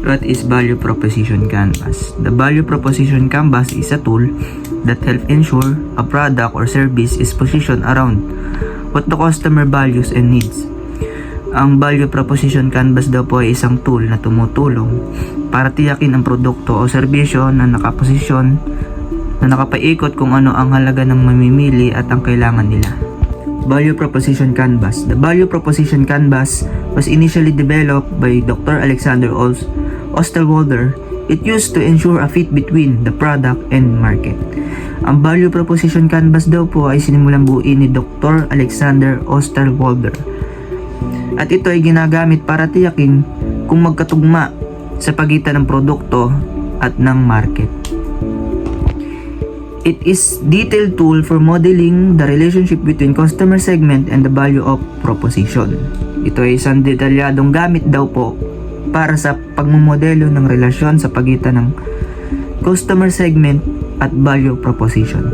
What is Value Proposition Canvas? The Value Proposition Canvas is a tool that helps ensure a product or service is positioned around what the customer values and needs. Ang Value Proposition Canvas daw po ay isang tool na tumutulong para tiyakin ang produkto o serbisyo na nakaposisyon na nakapaikot kung ano ang halaga ng mamimili at ang kailangan nila. Value Proposition Canvas. The Value Proposition Canvas was initially developed by Dr. Alexander Osterwalder. It used to ensure a fit between the product and market. Ang Value Proposition Canvas daw po ay sinimulang buuin ni Dr. Alexander Osterwalder. At ito ay ginagamit para tiyakin kung magkatugma sa pagitan ng produkto at ng market. It is detailed tool for modeling the relationship between customer segment and the value of proposition. Ito ay isang detalyadong gamit daw po para sa pagmumodelo ng relasyon sa pagitan ng customer segment at value proposition.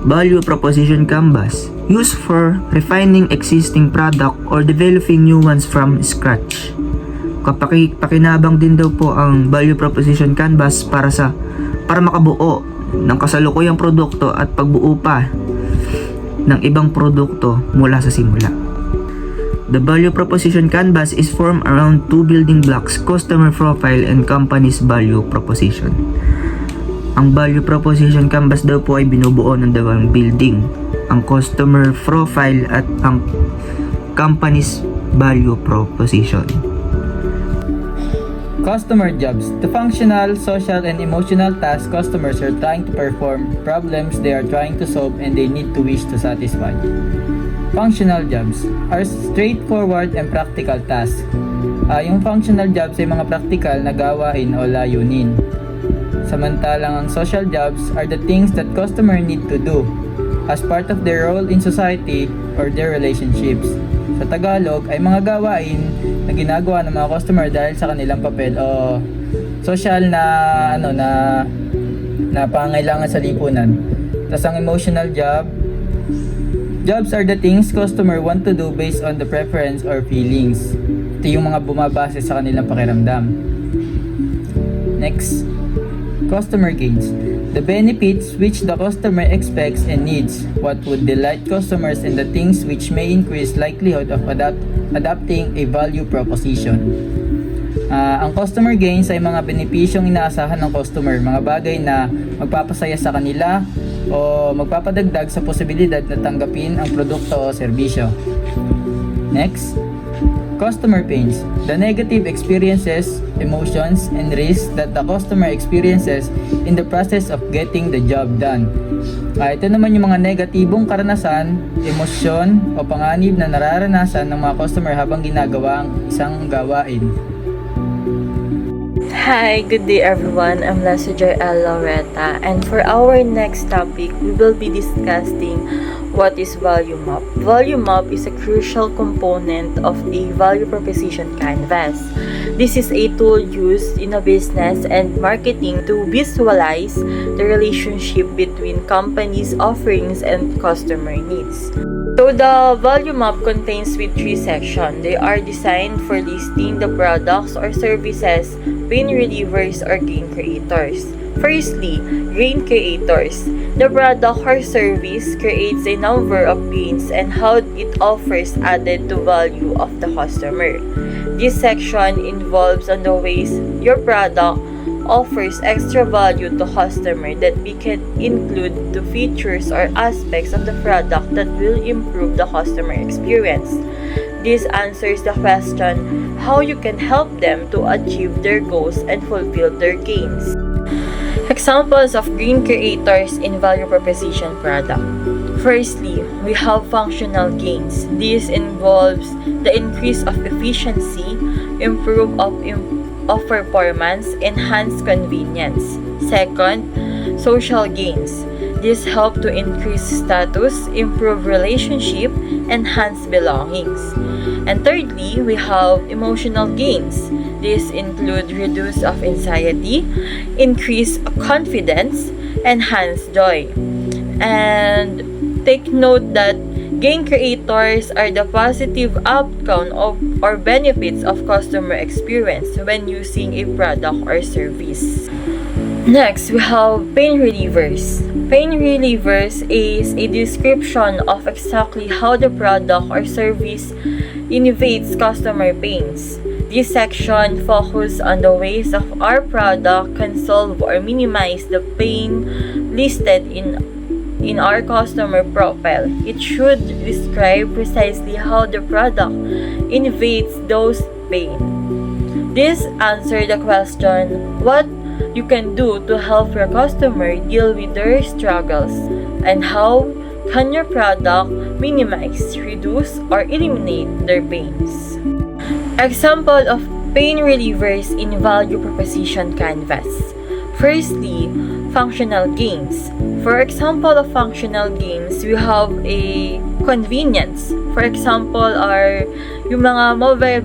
Value Proposition Canvas, used for refining existing product or developing new ones from scratch. Pakinabang din daw po ang Value Proposition Canvas para makabuo ng kasalukuyang produkto at pagbuo pa ng ibang produkto mula sa simula. The Value Proposition Canvas is formed around two building blocks: customer profile and company's value proposition. Ang Value Proposition Canvas daw po ay binubuo ng dalawang building, ang customer profile at ang company's value proposition. Customer jobs. The functional, social, and emotional tasks customers are trying to perform, problems they are trying to solve, and they need to wish to satisfy. Functional jobs are straightforward and practical tasks. Yung functional jobs ay mga practical na gawain o layunin. Samantalang ang social jobs are the things that customer need to do as part of their role in society or their relationships. Sa Tagalog ay mga gawain na ginagawa ng mga customer dahil sa kanilang papel o social na pangailangan sa lipunan. Tapos ang emotional jobs are the things customer want to do based on the preference or feelings. Ito yung mga bumabase sa kanilang pakiramdam. Next, customer gains. The benefits which the customer expects and needs. What would delight customers and the things which may increase likelihood of adopting a value proposition. Ang customer gains ay mga benepisyong inaasahan ng customer, mga bagay na magpapasaya sa kanila o magpapadagdag sa posibilidad na tanggapin ang produkto o serbisyo. Next, customer pains. The negative experiences, emotions, and risks that the customer experiences in the process of getting the job done. Ito naman yung mga negatibong karanasan, emosyon o panganib na nararanasan ng mga customer habang ginagawa ang isang gawain. Hi, good day everyone. I'm Leslie Joel Loretta, and for our next topic, we will be discussing what is value map. Value map is a crucial component of a value proposition canvas. This is a tool used in a business and marketing to visualize the relationship between companies' offerings and customer needs. So the value map contains with three sections. They are designed for listing the products or services, pain relievers, or gain creators. Firstly, gain creators. The product or service creates a number of gains and how it offers added to value of the customer. This section involves on the ways your product offers extra value to customer that we can include the features or aspects of the product that will improve the customer experience. This answers the question how you can help them to achieve their goals and fulfill their gains. Examples of green creators in value proposition product. Firstly, we have functional gains. This involves the increase of efficiency, improve of performance, enhance convenience. Second, social gains. This help to increase status, improve relationship, enhance belongings. And thirdly, we have emotional gains. These include reduce of anxiety, increase confidence, enhance joy. And take note that Gain creators are the positive outcome of or benefits of customer experience when using a product or service. Next, we have pain relievers. Pain relievers is a description of exactly how the product or service innovates customer pains. This section focuses on the ways of our product can solve or minimize the pain listed in our customer profile. It should describe precisely how the product innovates those pain. This answers the question what you can do to help your customer deal with their struggles and how can your product minimize, reduce, or eliminate their pains. Example of pain relievers in value proposition canvas. Firstly, functional gains. For example of functional gains, we have a convenience. For example, are yung mga mobile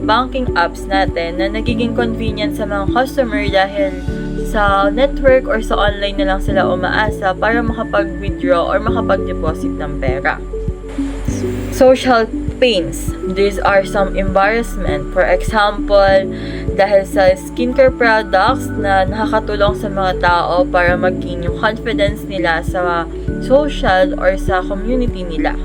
banking apps natin na nagiging convenient sa mga customer dahil sa network or sa online na lang sila umaasa para makapag-withdraw or makapag-deposit ng pera. Social pains. These are some embarrassment. For example, dahil sa skincare products na nakakatulong sa mga tao para maging yung confidence nila sa social or sa community nila.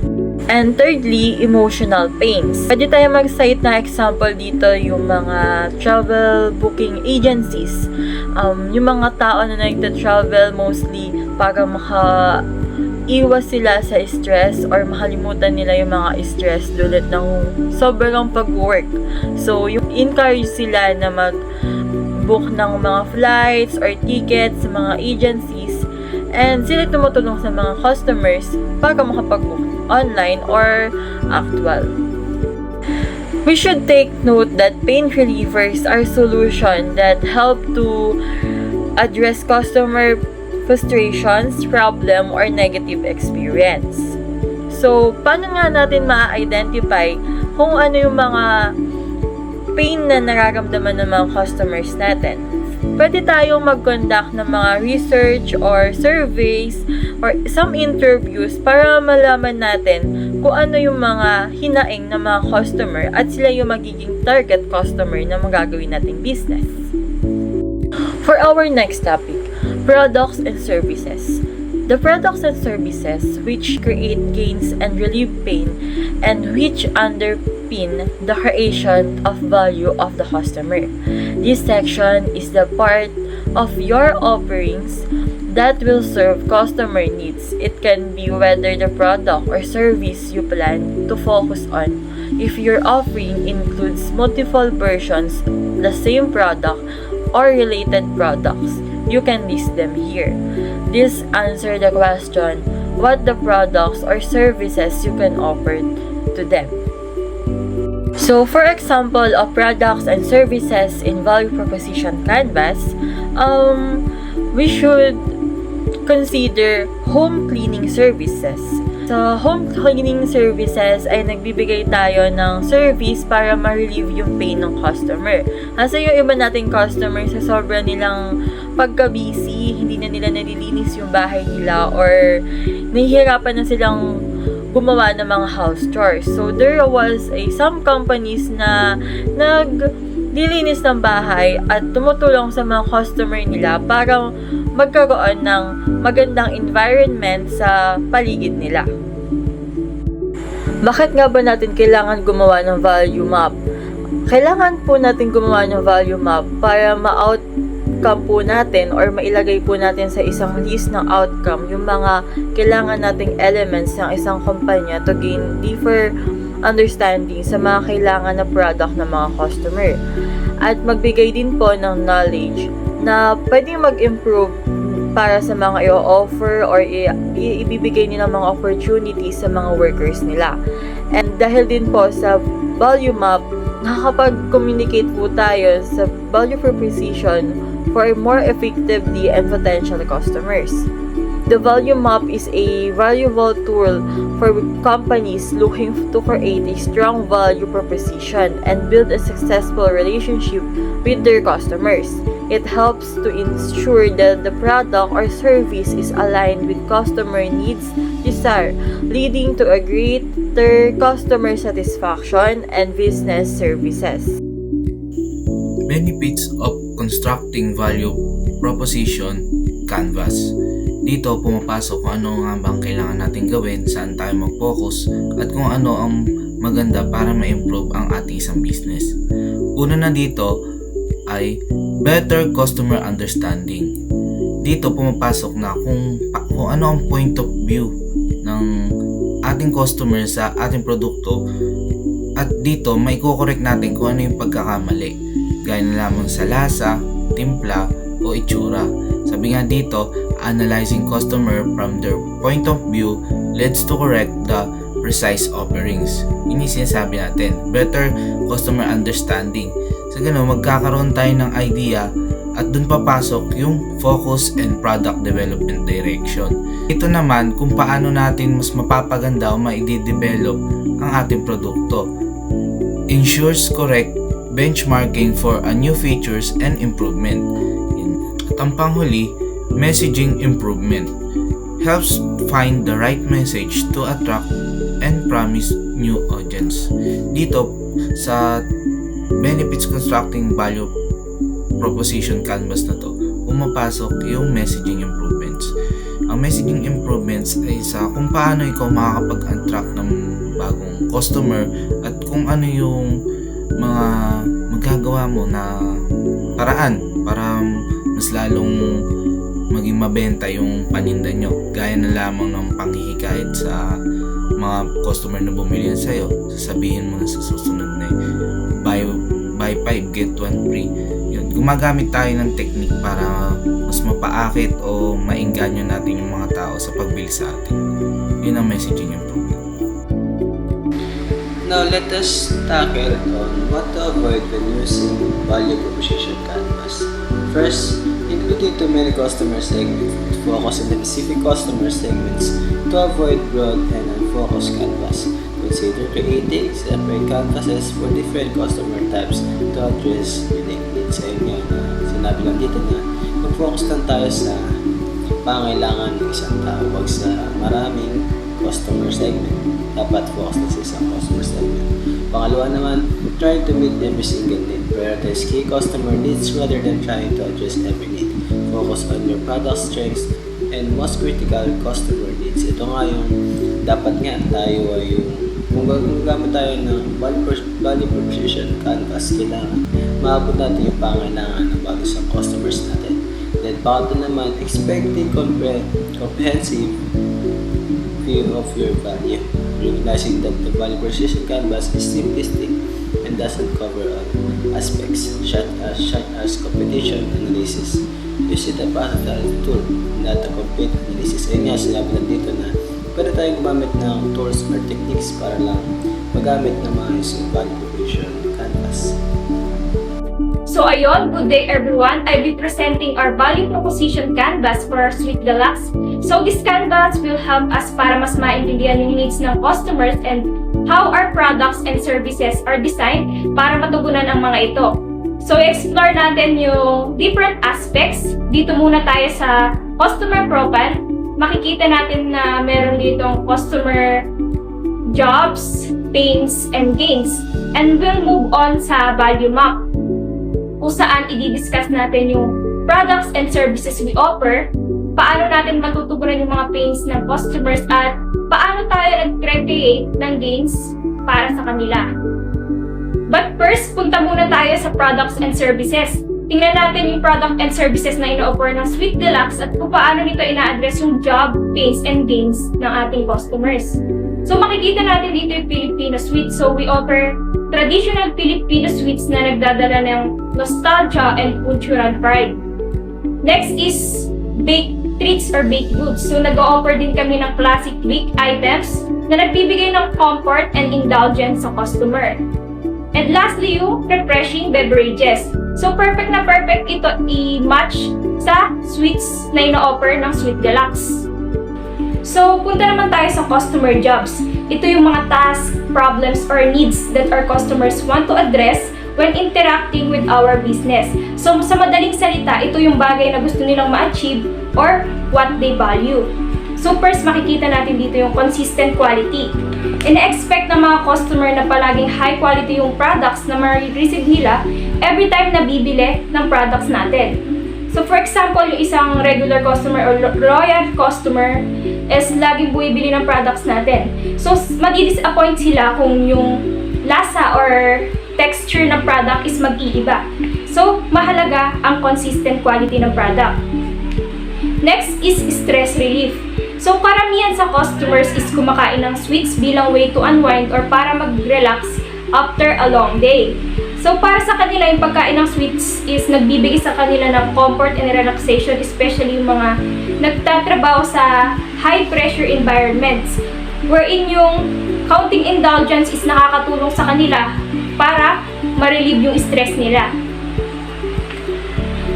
And thirdly, emotional pains. Pwede tayo mag-cite na example dito yung mga travel booking agencies. Yung mga tao na nagta-travel mostly para iwas sila sa stress or makalimutan nila yung mga stress dulot ng sobrang pag-work. So, yung encourage sila na mag-book ng mga flights or tickets sa mga agencies and sila tumutulong sa mga customers para makapag-book online or actual. We should take note that pain relievers are solutions that help to address customer frustrations, problem, or negative experience. So, paano nga natin ma-identify kung ano yung mga pain na nararamdaman ng mga customers natin? Pwede tayong mag-conduct ng mga research or surveys or some interviews para malaman natin kung ano yung mga hinaing ng mga customer at sila yung magiging target customer na magagawin nating business. For our next topic, products and services. The products and services which create gains and relieve pain and which underpin the creation of value of the customer. This section is the part of your offerings that will serve customer needs. It can be whether the product or service you plan to focus on. If your offering includes multiple versions, the same product, or related products, you can list them here. This answers the question what the products or services you can offer to them. So, for example of products and services in value proposition canvas, we should consider home cleaning services. Sa home cleaning services ay nagbibigay tayo ng service para ma-relieve yung pain ng customer. Kasi yung iba nating customer sa sobra nilang pagka-busy, hindi na nila nalilinis yung bahay nila or nahihirapan na silang gumawa ng mga house chores. So there was some companies na naglilinis ng bahay at tumutulong sa mga customer nila para magkaroon ng magandang environment sa paligid nila. Bakit nga ba natin kailangan gumawa ng value map? Kailangan po natin gumawa ng value map para ma-outcome po natin or mailagay po natin sa isang list ng outcome yung mga kailangan nating elements ng isang kumpanya to gain deeper understanding sa mga kailangan na product ng mga customer. At magbigay din po ng knowledge na pwedeng mag-improve para sa mga i-offer or ibibigay nila mga opportunities sa mga workers nila. And dahil din po sa value map, nakakapag-communicate po tayo sa value proposition for more effectively and potential customers. The value map is a valuable tool for companies looking to create a strong value proposition and build a successful relationship with their customers. It helps to ensure that the product or service is aligned with customer needs, desire, leading to a greater customer satisfaction and business services. Benefits of constructing value proposition canvas. Dito pumapasok kung ano nga bang kailangan natin gawin, saan tayo mag-focus, at kung ano ang maganda para ma-improve ang ating isang business. Una na dito ay better customer understanding. Dito pumapasok na kung ano ang point of view ng ating customer sa ating produkto, at dito may correct natin kung ano yung pagkakamali, gaya na lamang sa lasa, timpla o itsura. Sabi nga dito, analyzing customer from their point of view leads to correct the precise offerings. Yun yung sinasabi natin, better customer understanding. Sa ganun, magkakaroon tayo ng idea at dun papasok yung focus and product development direction. Ito naman kung paano natin mas mapapaganda o ma-develop ang ating produkto. Ensures correct benchmarking for a new features and improvement. At ang panghuli, messaging improvement. Helps find the right message to attract and promise new audience. Dito sa benefits constructing value proposition canvas na to, pumapasok yung messaging improvements. Ang messaging improvements ay sa kung paano ikaw makakapag-attract ng bagong customer at kung ano yung mga magagawa mo na paraan para mas lalong maging mabenta yung paninda nyo. Gaya na lamang ng panghihikayat sa mga customer na bumili sa'yo. Sasabihin mo na sa susunod na buy 5 get 1 free. Yun, gumagamit tayo ng technique para mas mapaakit o maengganyo natin yung mga tao sa pagbili sa atin. Yun ang messaging improvement. Now let us tackle on what to avoid when using value proposition canvas. First, indicating too many customer segments. Focus on the specific customer segments to avoid broad and unfocused canvas. Consider creating separate canvases for different customer types to address unique needs. Ayun nga na sinabi lang dito na mag-focus lang tayo sa pangailangan ng isang tao, wag sa maraming customer segment. Dapat focus na sa isang customer segment. Pangalawa naman, try to meet every single need. Prioritize key customer needs rather than trying to address every need. Focus on your product strengths and most critical customer needs. Ito nga yung dapat nga tayo ay yung kung gagamit tayo ng value proposition canvas, kailangan maabot natin yung pangailangan ng bago sa customers natin. Then pangatlo naman, expecting comprehensive view of your value. Recognizing that the value proposition canvas is simplistic and doesn't cover all aspects such as competition analysis. Use it as a tool, not a complete analysis. Ayun nga, sinabi na dito na pwede tayong gumamit ng tools or techniques para lang magamit ng maayos yung value proposition canvas. So ayun, good day everyone. I'll be presenting our value proposition canvas for our Sweet Deluxe. So this canvas will help us para mas maintindihan yung needs ng customers and how our products and services are designed para matugunan ang mga ito. So explore natin yung different aspects. Dito muna tayo sa customer profile. Makikita natin na meron ditong customer jobs, pains, and gains. And we'll move on sa value map, kung saan i-discuss natin yung products and services we offer, paano natin matutugunan yung mga pains ng customers, at paano tayo nag-create ng gains para sa kanila. But first, punta muna tayo sa products and services. Tingnan natin yung product and services na ino-offer ng Sweet Deluxe at kung paano nito ina-address yung job, pains, and gains ng ating customers. So makikita natin dito yung Filipino Sweets. So we offer traditional Filipino sweets na nagdadala ng nostalgia and cultural pride. Next is baked treats or baked goods. So nag-o-offer din kami ng classic baked items na nagbibigay ng comfort and indulgence sa customer. And lastly, yung refreshing beverages. So perfect na perfect ito i-match sa sweets na ino-offer ng Sweet Deluxe. So, punta naman tayo sa customer jobs. Ito yung mga tasks, problems, or needs that our customers want to address when interacting with our business. So, sa madaling salita, ito yung bagay na gusto nilang ma-achieve or what they value. So, first, makikita natin dito yung consistent quality. Ina-expect ng mga customer na palaging high quality yung products na ma-receive nila every time na bibili ng products natin. So, for example, yung isang regular customer or loyal customer is laging bumibili ng products natin. So, madi-disappoint sila kung yung lasa or texture ng product is mag-iiba. So, mahalaga ang consistent quality ng product. Next is stress relief. So, karamihan sa customers is kumakain ng sweets bilang way to unwind or para mag-relax after a long day. So, para sa kanila, yung pagkain ng sweets is nagbibigay sa kanila ng comfort and relaxation, especially yung mga nagtatrabaho sa high-pressure environments, wherein yung counting indulgence is nakakatulong sa kanila para ma-relieve yung stress nila.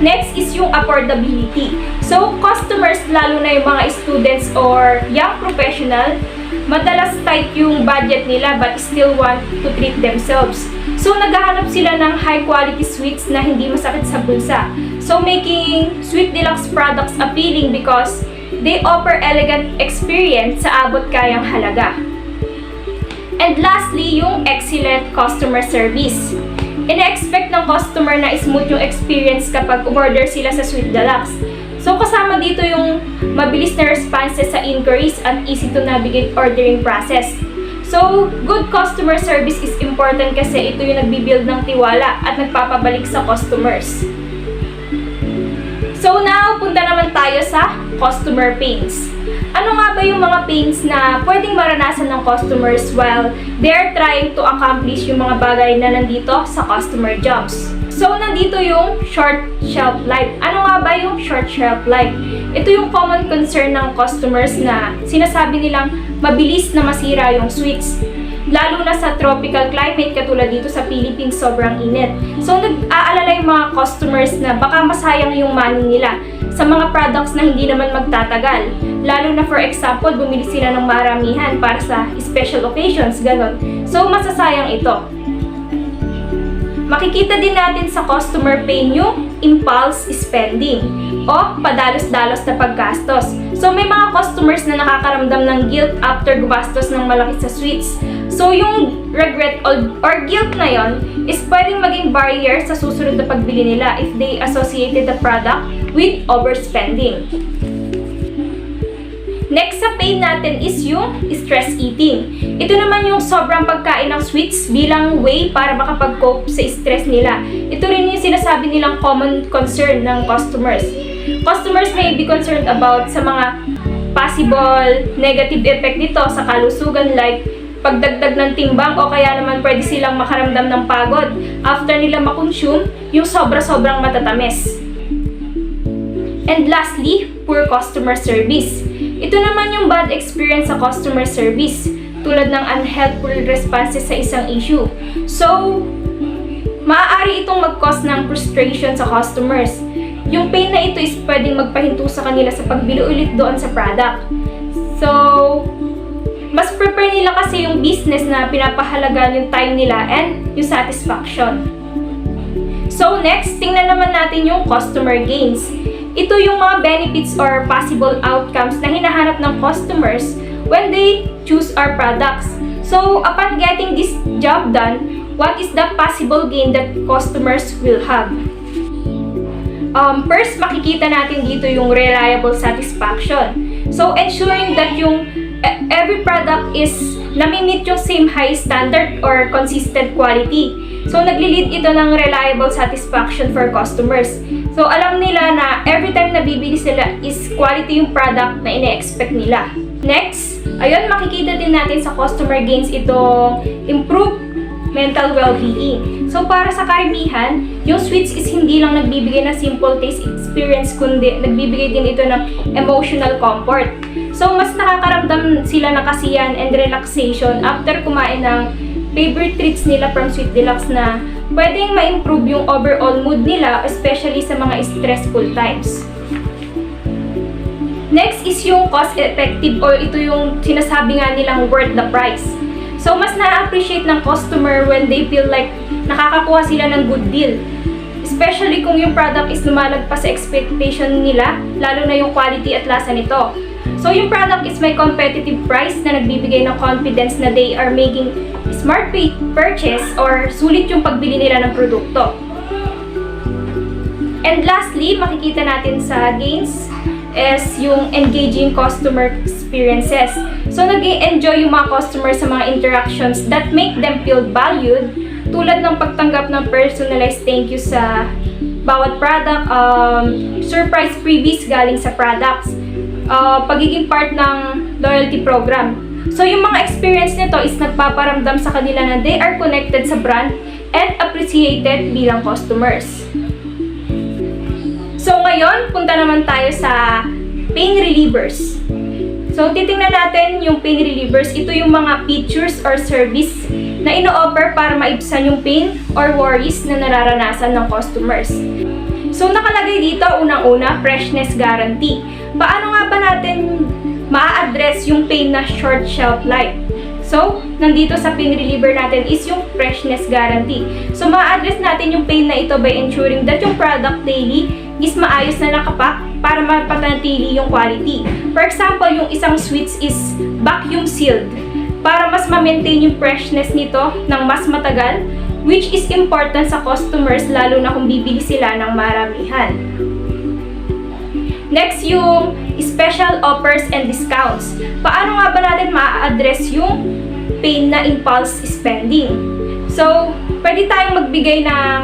Next is yung affordability. So, customers, lalo na yung mga students or young professional, madalas tight yung budget nila but still want to treat themselves. So, naghahanap sila ng high-quality sweets na hindi masakit sa bulsa. So, making Sweet Deluxe products appealing because they offer elegant experience sa abot kayang halaga. And lastly, yung excellent customer service. Ina-expect ng customer na smooth yung experience kapag umorder sila sa Sweet Deluxe. So, kasama dito yung mabilis na responses sa inquiries at easy to navigate ordering process. So, good customer service is important kasi ito yung nagbibuild ng tiwala at nagpapabalik sa customers. So, now, punta naman tayo sa customer pains. Ano nga ba yung mga pains na pwedeng maranasan ng customers while they're trying to accomplish yung mga bagay na nandito sa customer jobs? So, nandito yung short shelf life. Ano nga ba yung short shelf life? Ito yung common concern ng customers na sinasabi nilang mabilis na masira yung sweets. Lalo na sa tropical climate katulad dito sa Philippines, sobrang init. So, nag-aalala yung mga customers na baka masayang yung money nila sa mga products na hindi naman magtatagal. Lalo na for example, bumili sila ng maramihan para sa special occasions, ganon. So, masasayang ito. Makikita din natin sa customer pain yung impulse spending o padalos-dalos na paggastos. So, may mga customers na nakakaramdam ng guilt after gumastos ng malaki sa sweets. So, yung regret or guilt na yon is pwedeng maging barrier sa susunod na pagbili nila if they associated the product with overspending. Next sa pain natin is yung stress eating. Ito naman yung sobrang pagkain ng sweets bilang way para makapag-cope sa stress nila. Ito rin yung sinasabi nilang common concern ng customers. Customers may be concerned about sa mga possible negative effect nito sa kalusugan like pagdagdag ng timbang o kaya naman pwede silang makaramdam ng pagod after nila makonsume yung sobra-sobrang matatamis. And lastly, poor customer service. Ito naman yung bad experience sa customer service, tulad ng unhelpful responses sa isang issue. So, maaari itong mag-cause ng frustration sa customers. Yung pain na ito is pwedeng magpahinto sa kanila sa pagbili ulit doon sa product. So, mas prefer nila kasi yung business na pinapahalagaan yung time nila and yung satisfaction. So, next, tingnan naman natin yung customer gains. Ito yung mga benefits or possible outcomes na hinahanap ng customers when they choose our products. So, upon getting this job done, what is the possible gain that customers will have? First, makikita natin dito yung reliable satisfaction. So, ensuring that yung every product is nami-meet yung same high standard or consistent quality. So, nagli-lead ito ng reliable satisfaction for customers. So, alam nila na every time na bibili sila is quality yung product na ine-expect nila. Next, ayun, makikita din natin sa customer gains itong improved mental well-being. So, para sa karamihan, yung sweets is hindi lang nagbibigay ng simple taste experience, kundi nagbibigay din ito ng emotional comfort. So, mas nakakaramdam sila ng kasiyahan and relaxation after kumain ng favorite treats nila from Sweet Deluxe na pwedeng ma-improve yung overall mood nila, especially sa mga stressful times. Next is yung cost effective or ito yung sinasabi nga nilang worth the price. So mas na-appreciate ng customer when they feel like nakakakuha sila ng good deal. Especially kung yung product is lumalagpas sa expectation nila, lalo na yung quality at lasa nito. So yung product is may competitive price na nagbibigay ng confidence na they are making smart purchase or sulit yung pagbili nila ng produkto. And lastly, makikita natin sa gains is yung engaging customer experiences. So nag-enjoy yung mga customers sa mga interactions that make them feel valued, tulad ng pagtanggap ng personalized thank you sa bawat product, surprise freebies galing sa products, pagiging part ng loyalty program. So yung mga experience nito is nagpaparamdam sa kanila na they are connected sa brand and appreciated bilang customers. So ngayon, punta naman tayo sa pain relievers. So titingnan natin yung pain relievers. Ito yung mga features or service na ino-offer para maibsan yung pain or worries na nararanasan ng customers. So nakalagay dito, unang-una, freshness guarantee. Paano nga ba natin ma-address yung pain na short shelf life? So, nandito sa pain reliever natin is yung freshness guarantee. So, ma-address natin yung pain na ito by ensuring that yung product daily is maayos na nakapak para mapapanatili yung quality. For example, yung isang sweets is vacuum sealed para mas ma-maintain yung freshness nito ng mas matagal, which is important sa customers lalo na kung bibili sila ng maramihan. Next, yung special offers and discounts. Paano nga ba natin ma-address yung pain na impulse spending? So, pwede tayong magbigay ng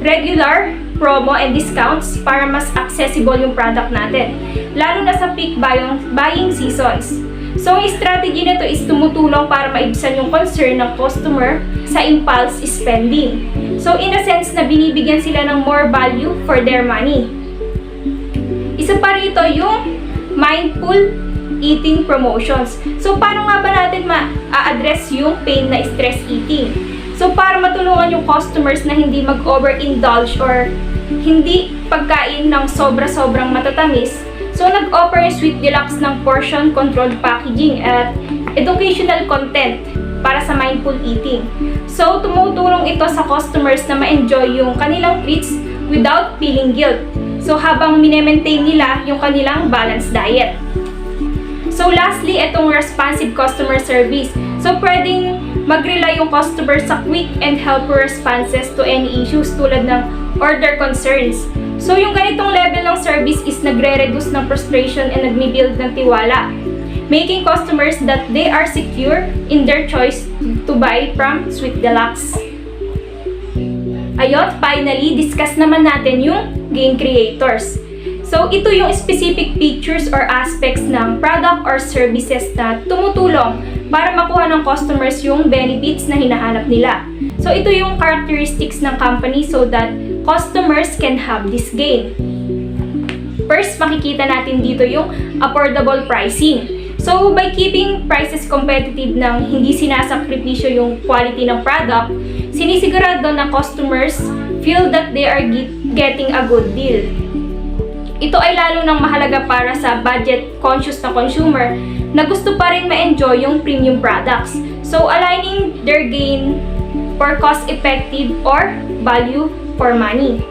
regular promo and discounts para mas accessible yung product natin, lalo na sa peak buying seasons. So, ang strategy nito is tumutulong para maibsan yung concern ng customer sa impulse spending. So, in a sense na binibigyan sila ng more value for their money. Isa pa rito yung mindful eating promotions. So, paano nga ba natin ma-address yung pain na stress eating? So, para matulungan yung customers na hindi mag-overindulge or hindi pagkain ng sobra-sobrang matatamis, so nag-offer yung Sweet Deluxe ng portion controlled packaging at educational content para sa mindful eating. So, tumutulong ito sa customers na ma-enjoy yung kanilang treats without feeling guilt. So, habang mine-maintain nila yung kanilang balanced diet. So, lastly, itong responsive customer service. So, pwedeng mag-rely yung customer sa quick and helpful responses to any issues tulad ng order concerns. So, yung ganitong level ng service is nagre-reduce ng frustration and nagmi-build ng tiwala, making customers that they are secure in their choice to buy from Sweet Deluxe. Ayun, finally, discuss naman natin yung gain creators. So, ito yung specific features or aspects ng product or services na tumutulong para makuha ng customers yung benefits na hinahanap nila. So, ito yung characteristics ng company so that customers can have this gain. First, makikita natin dito yung affordable pricing. So, by keeping prices competitive nang hindi sinasakripisyo yung quality ng product, sinisigurado na customers feel that they are getting a good deal. Ito ay lalo nang mahalaga para sa budget-conscious na consumer na gusto pa rin ma-enjoy yung premium products. So, aligning their gain for cost-effective or value for money.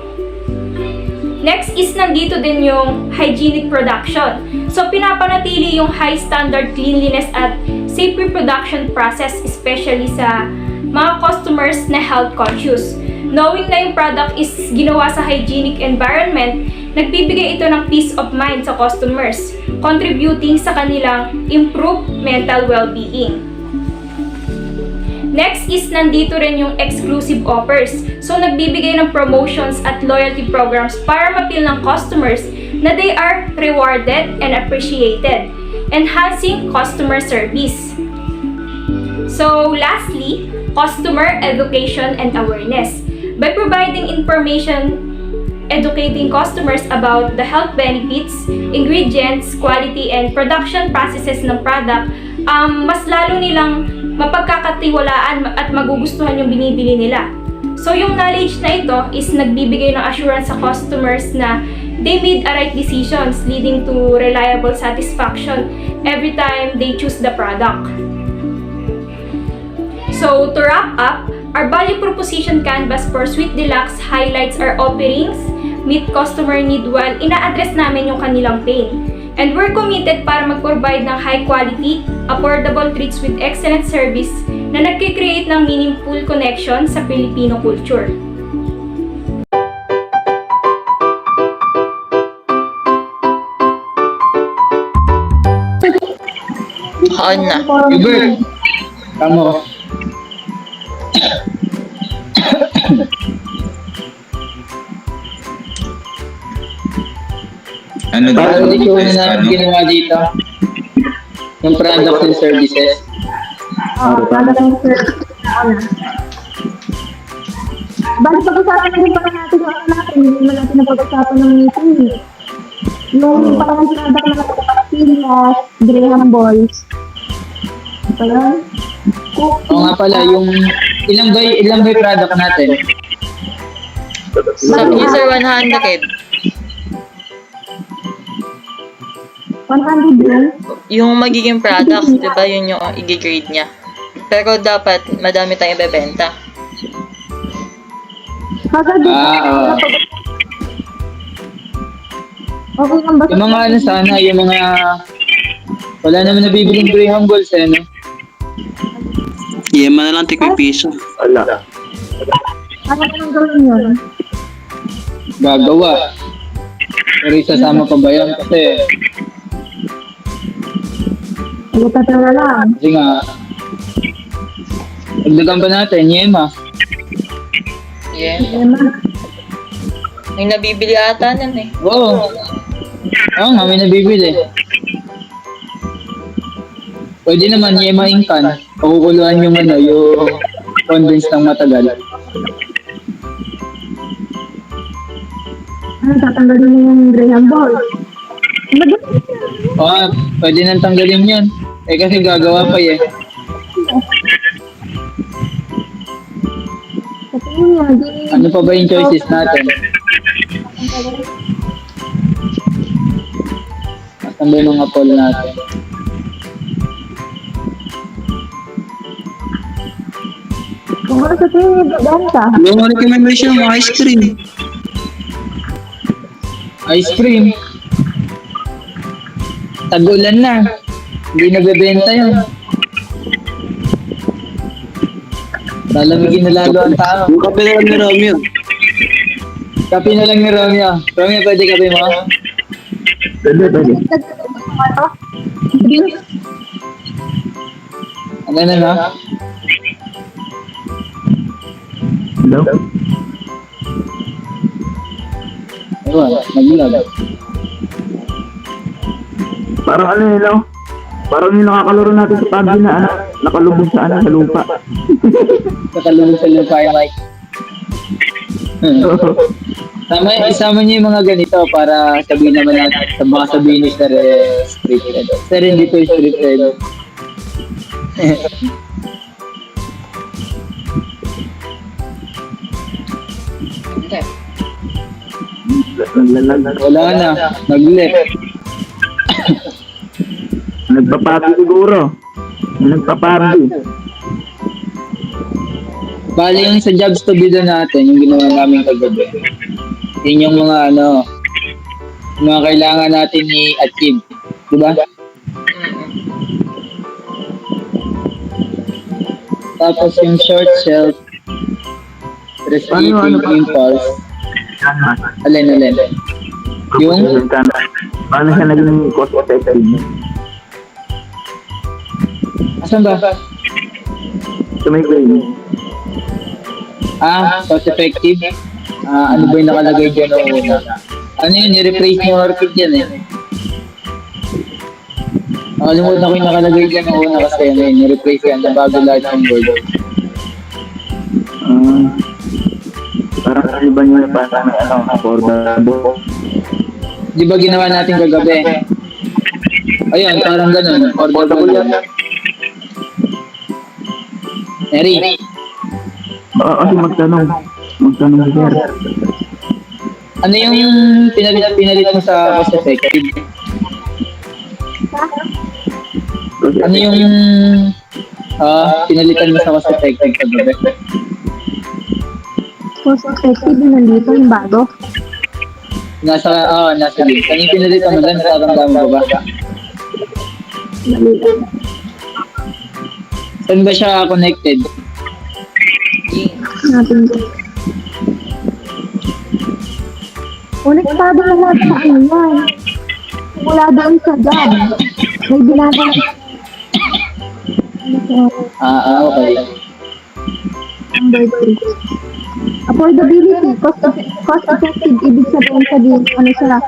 Next is nandito din yung hygienic production. So, pinapanatili yung high standard cleanliness at safe reproduction process, especially sa mga customers na health conscious. Knowing na yung product is ginawa sa hygienic environment, nagbibigay ito ng peace of mind sa customers, contributing sa kanilang improved mental well-being. Next is nandito rin yung exclusive offers. So, nagbibigay ng promotions at loyalty programs para ma-feel ng customers na they are rewarded and appreciated, enhancing customer service. So, lastly, customer education and awareness. By providing information, educating customers about the health benefits, ingredients, quality, and production processes ng product, mas lalo nilang mapagkakatiwalaan at magugustuhan yung binibili nila. So, yung knowledge na ito is nagbibigay ng assurance sa customers na they made a right decisions leading to reliable satisfaction every time they choose the product. So to wrap up, our value proposition canvas for Sweet Deluxe highlights our offerings, meet customer need while ina-address namin yung kanilang pain. And we're committed para mag-provide ng high quality, affordable treats with excellent service na nagkikreate ng meaningful connection sa Filipino culture. On na. Hubert, tama. Ano Para dito? ulit yung una natin ginawa dito. Yung products and services. Bali, pag-usapan na rin pala natin yung ano natin, hindi naman natin napag-usapan ng meeting. Yung parang product na Pastillas, Graham Balls. Ano pa yun? Oo nga pala, yung ilang ba yung product natin? Sabi niyo, sir, 100. 100 yun? Yung magiging products, di ba, yun yung i-grade niya. Pero dapat, madami tayong ibebenta. Kagad din. Okay lang ba? Yung mga ano sana, yung mga... Wala naman nabibiling Graham Balls eh, no? Yema na lang tig-piso. Ano pa nang gawin yun? Gagawa. Pero isasama pa ba yun? Kasi Tatara lang. Kasi nga, pagdagan pa natin, Yema. Yeah. Ema. May nabibili ata nun eh. Oo. Oo nga, may nabibili. Pwede naman, Yema Incan. Pakukuluan yung ano, yung condense ng matagal. Ano, tatanggalin mo yung Graham Ball. Oo, pwede nang tanggalin yun. Eh kasi gagawa pa eh. Sa tingin niya, di... Ano pa ba yung choices natin? Asan ba yung mga poll natin? Kung ano sa tingin niya, bibenta. Yung recommendation mo, ice cream. Ice cream. Tagulan na. Hindi nagbebenta yun. Lalamigin na lalo ang tao. Yung kape na lang ni Romeo. Kape na lang ni Romeo. Romeo, pwede kape mo? Pwede. Ang ganda na? Hello? Ewan, naglag. Parang ano yun, no? Parang yung nakakalaro natin sa PUBG na ano, nakalubog sa ano, sa lupa. Nakalunod sa lupa yung mic. Tama, isama niyo yung mga ganito para sabihin naman natin, baka sabihin ni Sir scripted. Sir, hindi to scripted. Wala na, nag-left. Nagpapabi siguro. Nagpapabi. Bali yung sa jobs to be done natin, yung ginawa namin kagabi. Yun yung mga ano, mga kailangan natin i-achieve. Diba? Tapos yung short shelf, restricting impulse. Alin. Yung? Paano siya naging cost effective? Asan ba? Sa may grade. Cost effective? Ano ba yung nakalagay dyan o una? Ano yun, i-replace yung orchid yan eh. Nakalimutan ko yung nakalagay dyan o una kasi ano yun, i-replace yan na bago lahat ng board. Parang kaliban nyo na parang ano, affordable. Di ba ginawa natin kagabi? Ayun, parang ganun, affordable yan. Eri, Baka kasi magtanong si Sir. Ano yung pinalit mo sa cost effective? Ano yung pinalitan mo sa cost effective sa gabi? Cost effective yung nandito, yung bago. Nasa link. Ano yung pinalitan mo doon? Nakaramdaman mo ba? Mali lang. Saan ba siya connected? Natin ko. Konektado na lahat sa ano yan. Mula doon sa job. May binagay. Okay. Number 3. Affordability, cost effective, ibig sabihin, ano siya,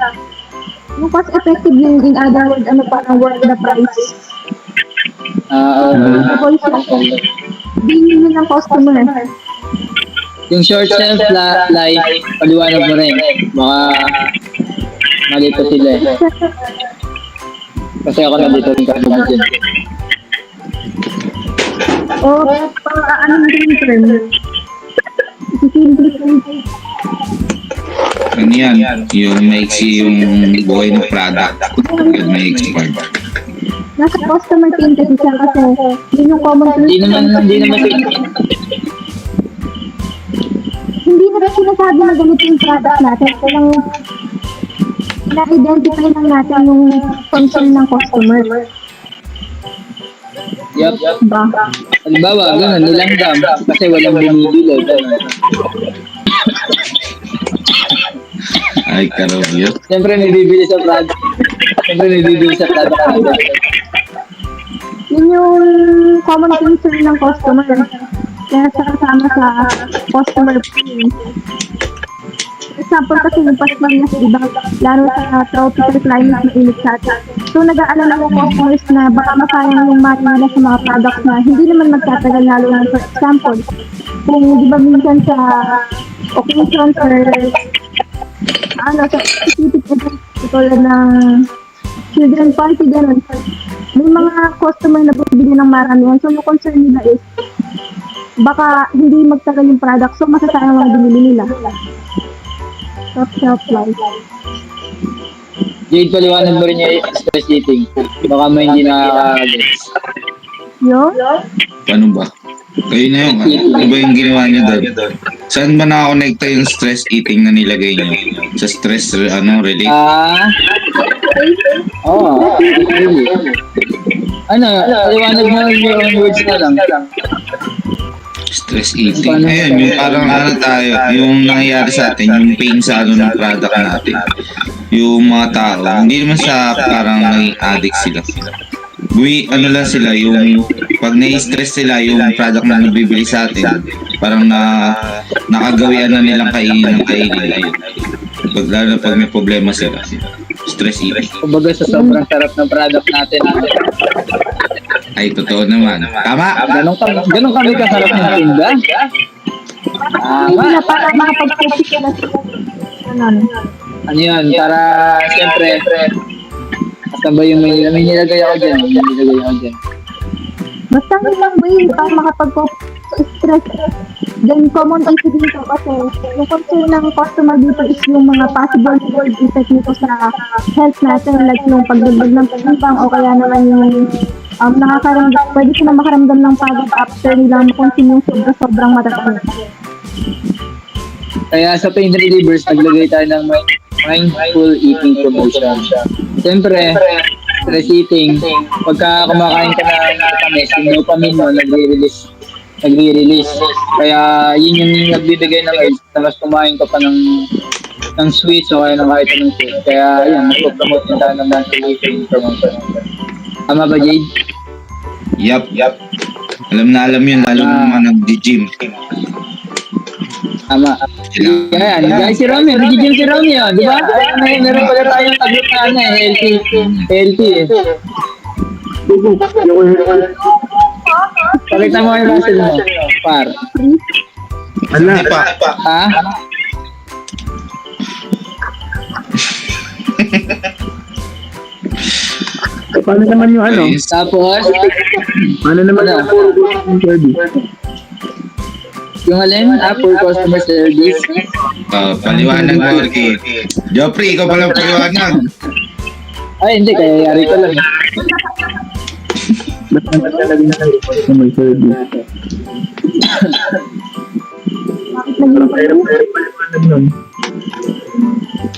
yung cost effective yung in other words, ano parang worth the price. Affordable siya. Bilhin ng customer. Yung short shelf life, paliwanag mo rin. Baka mali pa sila eh. Kasi ako nandito rin kasi dyan. O, ano din yung term? Simplify. Ano yan? Yung maiksi yung buhay ng product. Yung may expired. Nasa customer team kasi siya kasi yun yung common Hindi naman hindi na rin sinasabi na ganito yung product natin. Kailang na-identify lang natin yung concern ng customer. Yup. Ba? Halimbawa, gano'n, nilanggam. Kasi walang bumibili. Gano'n. Ay, karobyo. Siyempre, may bibili sa product. Yun yung common concern ng customer. Kaya siya kasama sa customer team. For example, kasi yung pasmarias, diba, lalo sa tropical climate na init sa atin. So, nag-aalala ko customers na baka masayang yung money nila sa mga products na hindi naman magtatagal, lalo na for example, kung di ba minsan sa occasions or sa specific events, tulad ng children party, gano'n. May mga customer na bumibili ng maramihan. So, yung concern nila is, baka hindi magtagal yung product, so masasayang lang binili nila. Shelf life. Jade, paliwanag mo rin yung stress eating. Baka may hindi nakaka-gets. Yun? Ano ba? Kayo na yun. Ano ba yung ginawa niyo doon? Saan ba nakakonekta yung stress eating na nilagay niyo? Sa stress relief? Really. Paliwanag mo yung own words na lang. Stress eating. Ayun, yung parang tayo, yung nangyayari sa atin, yung pain sa ng product natin. Yung mga tao, hindi naman sa parang naging addict sila. Lang sila, yung pag na-stress sila, yung product na nabibili sa atin, parang nakagawian na nilang kainin ng kainin. Ayun. Lalo pag may problema sila. Stress eating. Kumbaga sa sobrang sarap ng product natin. Ay, totoo naman. Tama! Ganun kami kasarap ng tinda. Hindi na para makapag-focus ka na sila. Ano yun? Para, siyempre, basta ba yung may nilagay ako dyan? Basta lang way para makapag-focus sa stress. Then, common issue dito kasi yung concern ng customer dito is yung mga possible world effect nito sa health natin, like yung pagdagdag ng pagkakang o kaya naman yung pwede sila makaramdam ng pagod after nila makonsume yung sobrang matatagal. Kaya sa pain relievers, naglagay tayo ng mindful eating promotion. Siyempre, stress eating, pagka kumakain ka ng matamis, yung dopamine mo nagre-release. Kaya yun yung nagbibigay ng urge na mas kumain ka pa ng sweets o kaya ng kahit anong food. Kaya yan, mag-promote din tayo ng mindful eating promotion. Tama ba, Jade? Yup. Alam yun, lalo na mga nag-gym. Tama. Yan, guys, si Romeo, nag-gym si Romeo, di ba? Meron pala tayong tagot na healthy eh. Pakita mo yung muscle mo, par. Hindi pa. Ha? Paano naman yung Tapos, Paano naman yung alin? For customer service. Paliwanag mo, Ricky. Joffrey, ikaw palang paliwanag. Ay, hindi. Kaya yari ko lang. Ba't naman talaga na customer service? Parang pero paliwanag nun.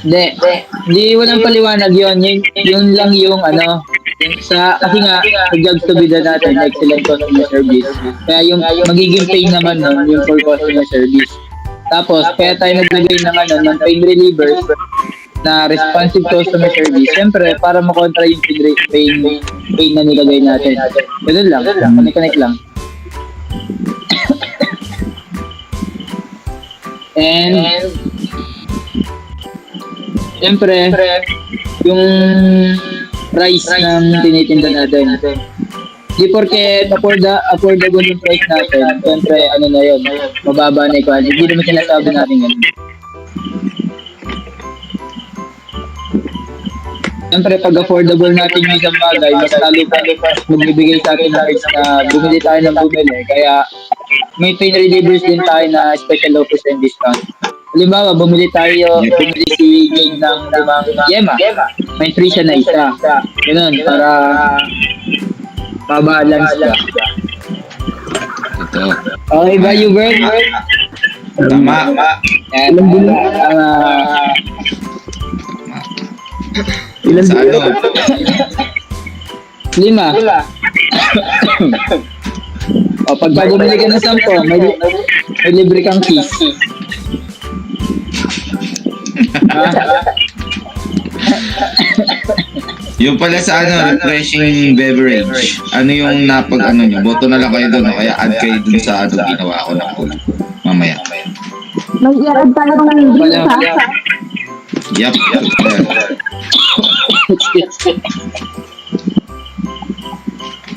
Hindi walang paliwanag yun. Yun lang yung ano, kasi nga, sa jobs to be done natin, excellent customer service. Kaya yung magiging pain naman nun, yung for customer service. Tapos, kaya tayo naglagay ng ano, ng pain relievers na responsive customer service. Siyempre, para makontra yung pain na nilagay natin. Ganun lang, connect lang. And siyempre, yung price ng tinitinda natin. Di porke affordable yung price natin, siyempre ano na yun, mababa na yung quality. Hindi naman sinasabi natin ganun. Siyempre, pag affordable natin yung isang bagay, mas lalo pa magbibigay sa atin ng price na bumili tayo ng bumili. Kaya may pain relievers din tayo na special offers and discount. Halimbawa, bumili si Jade ng limang yema. May free siya na isa. Ganun, para mabalance ka. Ito. Okay ba, Hubert? Tama. Yan. Ilan Sa ano? 5. O, pagka bumili ka ng 10, may libre kang kiss. Yung pala sa ano, refreshing beverage. Ano yung napag-ano nyo? Boto na lang kayo doon. Kaya add kayo dun sa ano ginawa ko ng pool. Mamaya. May i-add tayo ng drinks ha. Yup.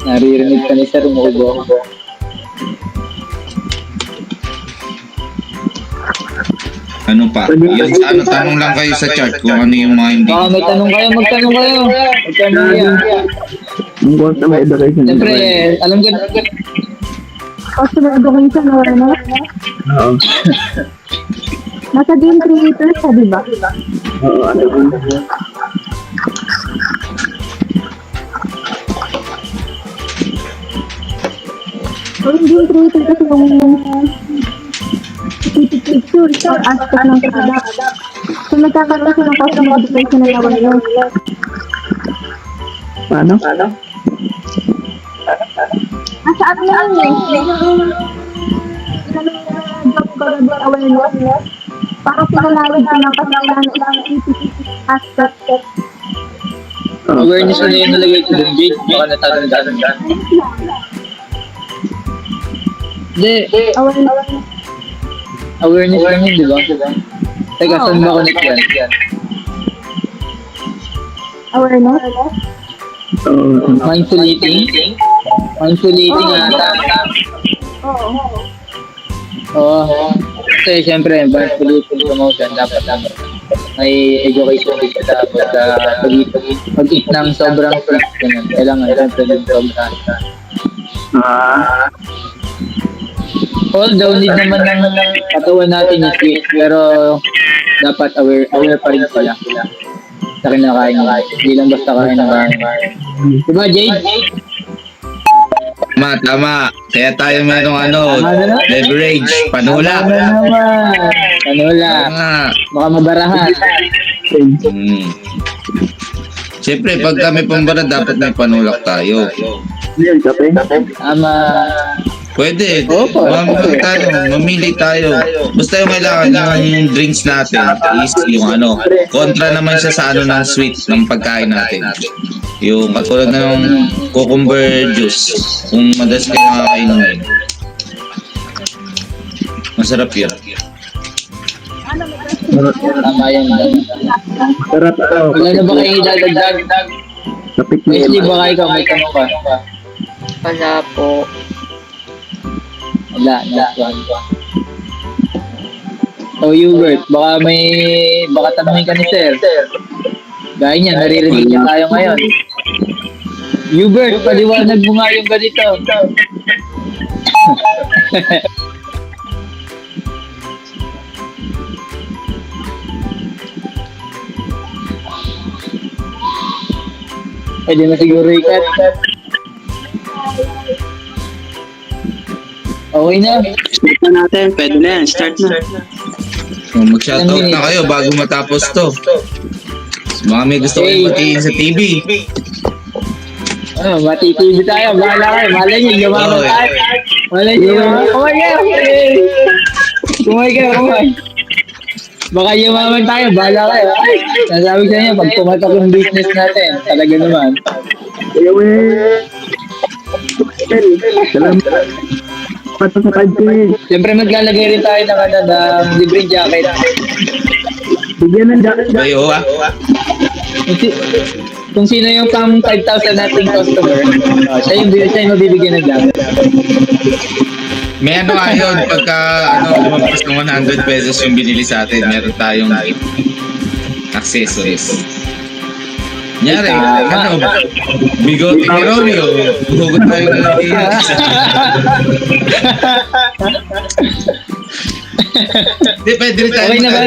Naririnig ka ni Sir Mugo. Ano pa? Yung sa ano, tanong lang kayo sa chart kung ano yung mga hindi. Baka may tanong kayo, magtanong kayo. Magtanong yan. Yung customer education. Siyempre, alam ko, Customer education awareness. Oo. Nasa game creators ha, di ba? Oo, ano yun? So, yung game creator kasi yung picture sa aspect ng product. So, nagkakaroon siya ng customer education na awareness. Paano? Nasa ano na yun eh. Job career awareness. Para pinalawag ka ng kailangan ng aspect. awareness na yun nalagay ko dun, Jade. Baka natatandaan ka. Hindi, awareness lang yun, di ba? Teka, saan ba connect yan? Awareness? Oo. Mindful eating? Mindful eating ata. Oo. Kasi siyempre, mindful eating promotion, dapat may education din sa pag-eat ng sobrang sweet. Kailangan siyempre din sobrang. Although need naman ng katawan natin yung sweet, pero dapat aware pa rin sila sa kinakain nila. Hindi lang basta kain ng kain. Diba, Jade? Tama. Kaya tayo merong beverage. Panula. Ano naman? Panula. Tama. Baka mabarahan. Siyempre, pag kami pambara, dapat may panulak tayo. Yan, kape? Tama. Pwede. Opo. Mamili tayo. Basta yung kailangan yung drinks natin is yung kontra naman siya sa ng sweet ng pagkain natin. Yung katulad ng cucumber juice. Kung madalas kayo makakainumin. Masarap yun. Tama yan. Sarap ito. Wala na ba kayo idadagdag? Kapit na Wesley, yun. baka ikaw may tanong ka? Wala po. Wala, next one. O Hubert, baka tanungin ka ni Sir. Gaya niya, naririnig niya tayo ngayon. Hubert, paliwanag mo nga yung ganito. Pwede na siguro ikat. Okay na. Start na natin. Pwede na yan. Start na. Mag-shoutout na kayo bago matapos to. Baka may gusto kayong batiin sa TV. Matitibig tayo. Bahala kayo. Malay nyo, lumaman tayo. Malay nyo, kumay kayo. Kumay kayo, kumay. Baka yumaman tayo, bahala kayo. Nasabi sa inyo, pag pumatak yung business natin, talaga naman. Salamat. Pato sa 5K. Siyempre maglalagay rin tayo ng libreng jacket. Bigyan ng jacket. Bayo ah. Kung sino yung pang 5,000 nating customer, siya yung mabibigyan ng jacket. May ano nga yun, pagka lumabas ng 100 pesos yung binili sa atin, meron tayong accessories. Nyari, bigote ni Romeo, hugot tayo na lang iyan. Di, pwede rin tayo. Okay na ba?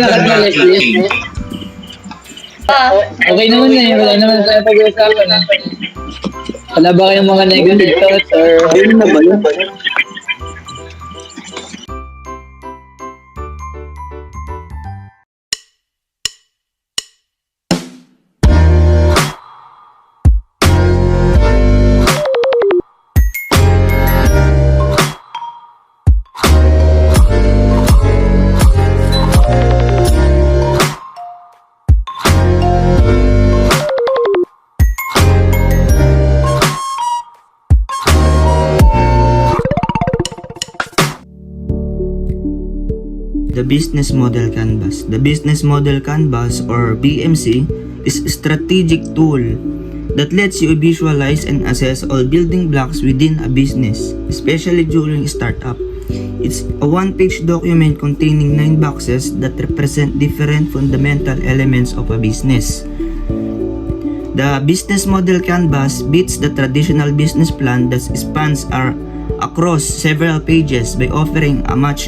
Okay naman eh, wala naman tayo pag-uusapan. Wala ba kayong mga negative thoughts or... Ayun na ba yun? The Business Model Canvas. The Business Model Canvas or BMC is a strategic tool that lets you visualize and assess all building blocks within a business, especially during startup. It's a one-page document containing 9 boxes that represent different fundamental elements of a business. The Business Model Canvas beats the traditional business plan that spans across several pages by offering a much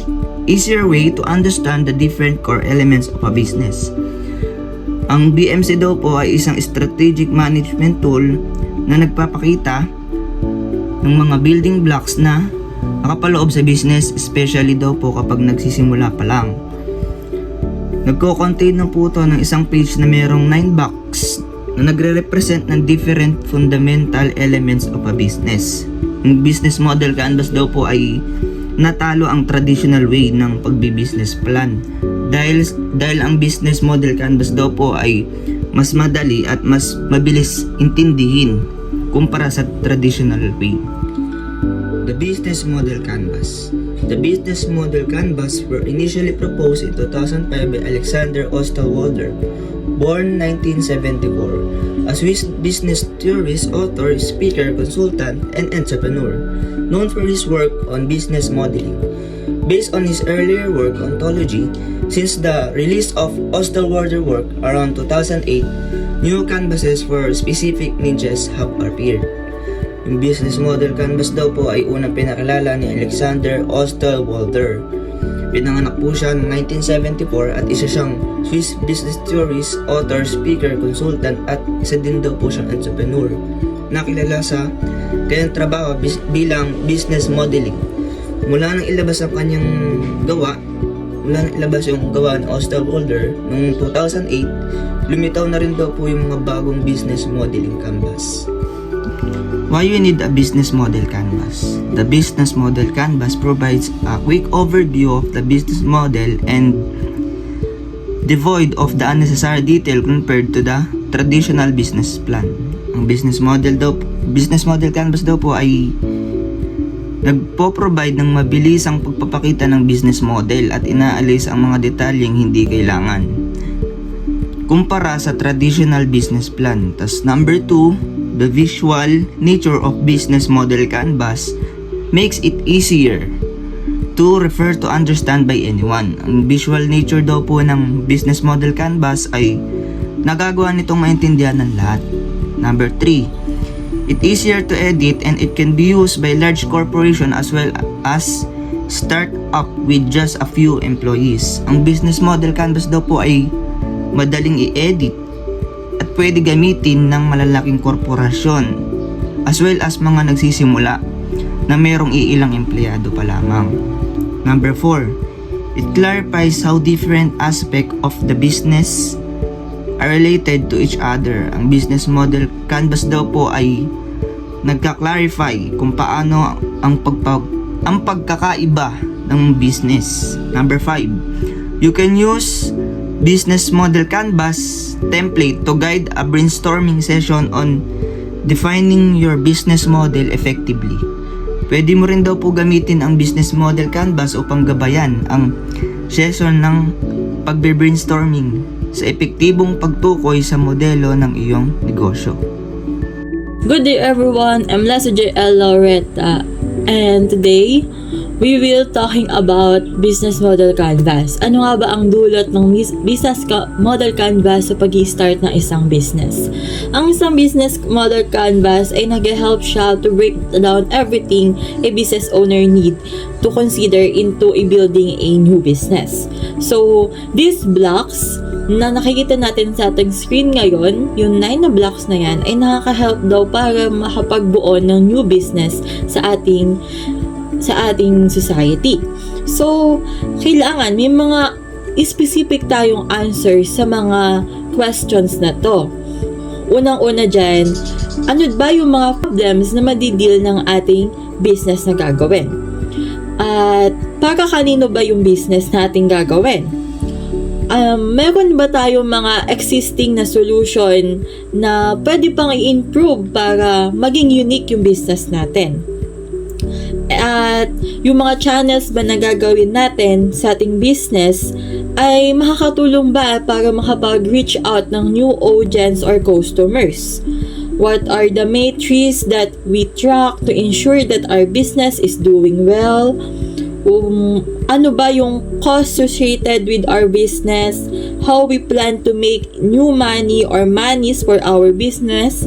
easier way to understand the different core elements of a business. Ang BMC daw po ay isang strategic management tool na nagpapakita ng mga building blocks na nakapaloob sa business, especially daw po kapag nagsisimula pa lang. Nagko-contain na po ito ng isang page na mayroong 9 box na nagre-represent ng different fundamental elements of a business. Ang business model canvas daw po ay natalo ang traditional way ng pagbi-business plan dahil ang business model canvas daw po ay mas madali at mas mabilis intindihin kumpara sa traditional way. The Business Model Canvas. The Business Model Canvas were initially proposed in 2005 by Alexander Osterwalder, born 1974, a Swiss business theorist, author, speaker, consultant, and entrepreneur, known for his work on business modeling. Based on his earlier work on ontology, since the release of Osterwalder work around 2008, new canvases for specific niches have appeared. Yung business model canvas daw po ay unang pinakilala ni Alexander Osterwalder. Pinanganak po siya noong 1974 at isa siyang Swiss business theorist, author, speaker, consultant at isa din daw po siyang entrepreneur. Nakilala sa kanyang trabaho bilang business modeling. Mula nang ilabas ang kanyang gawa, yung gawa ni Osterwalder noong 2008, lumitaw na rin daw po yung mga bagong business modeling canvas. Why you need a business model canvas? The business model canvas provides a quick overview of the business model and devoid of the unnecessary detail compared to the traditional business plan. Ang business model canvas daw po ay nagpo-provide ng mabilisang pagpapakita ng business model at inaalis ang mga detalyeng hindi kailangan kumpara sa traditional business plan. Tas number 2, the visual nature of business model canvas makes it easier to refer to understand by anyone. Ang visual nature daw po ng business model canvas ay nagagawa nitong maintindihan ng lahat. Number 3, it easier to edit and it can be used by large corporation as well as start up with just a few employees. Ang business model canvas daw po ay madaling i-edit at pwede gamitin ng malalaking korporasyon as well as mga nagsisimula na merong iilang empleyado pa lamang. Number 4, it clarifies how different aspects of the business are related to each other. Ang business model canvas daw po ay nagka-clarify kung paano ang pagkakaiba ng business. Number 5, you can use business model canvas template to guide a brainstorming session on defining your business model effectively. Pwede mo rin daw po gamitin ang business model canvas upang gabayan ang session ng pagbe-brainstorming sa epektibong pagtukoy sa modelo ng iyong negosyo. Good day everyone, I'm Leslie Loretta, and today we will talking about business model canvas. Ano nga ba ang dulot ng business model canvas sa pag-start ng isang business? Ang isang business model canvas ay nag-help siya to break down everything a business owner need to consider into building a new business. So, these blocks na nakikita natin sa ating screen ngayon, yung 9 na blocks na yan, ay nakaka-help daw para makapagbuo ng new business sa ating society. So, kailangan may mga specific tayong answers sa mga questions na to. Unang-una dyan, ano ba yung mga problems na madideal ng ating business na gagawin? At para kanino ba yung business natin gagawin? Meron ba tayong mga existing na solution na pwede pang i-improve para maging unique yung business natin? At yung mga channels ba na gagawin natin sa ating business ay makakatulong ba para makapag-reach out ng new audience or customers? What are the metrics that we track to ensure that our business is doing well? Ano ba yung cost associated with our business? How we plan to make new money or monies for our business?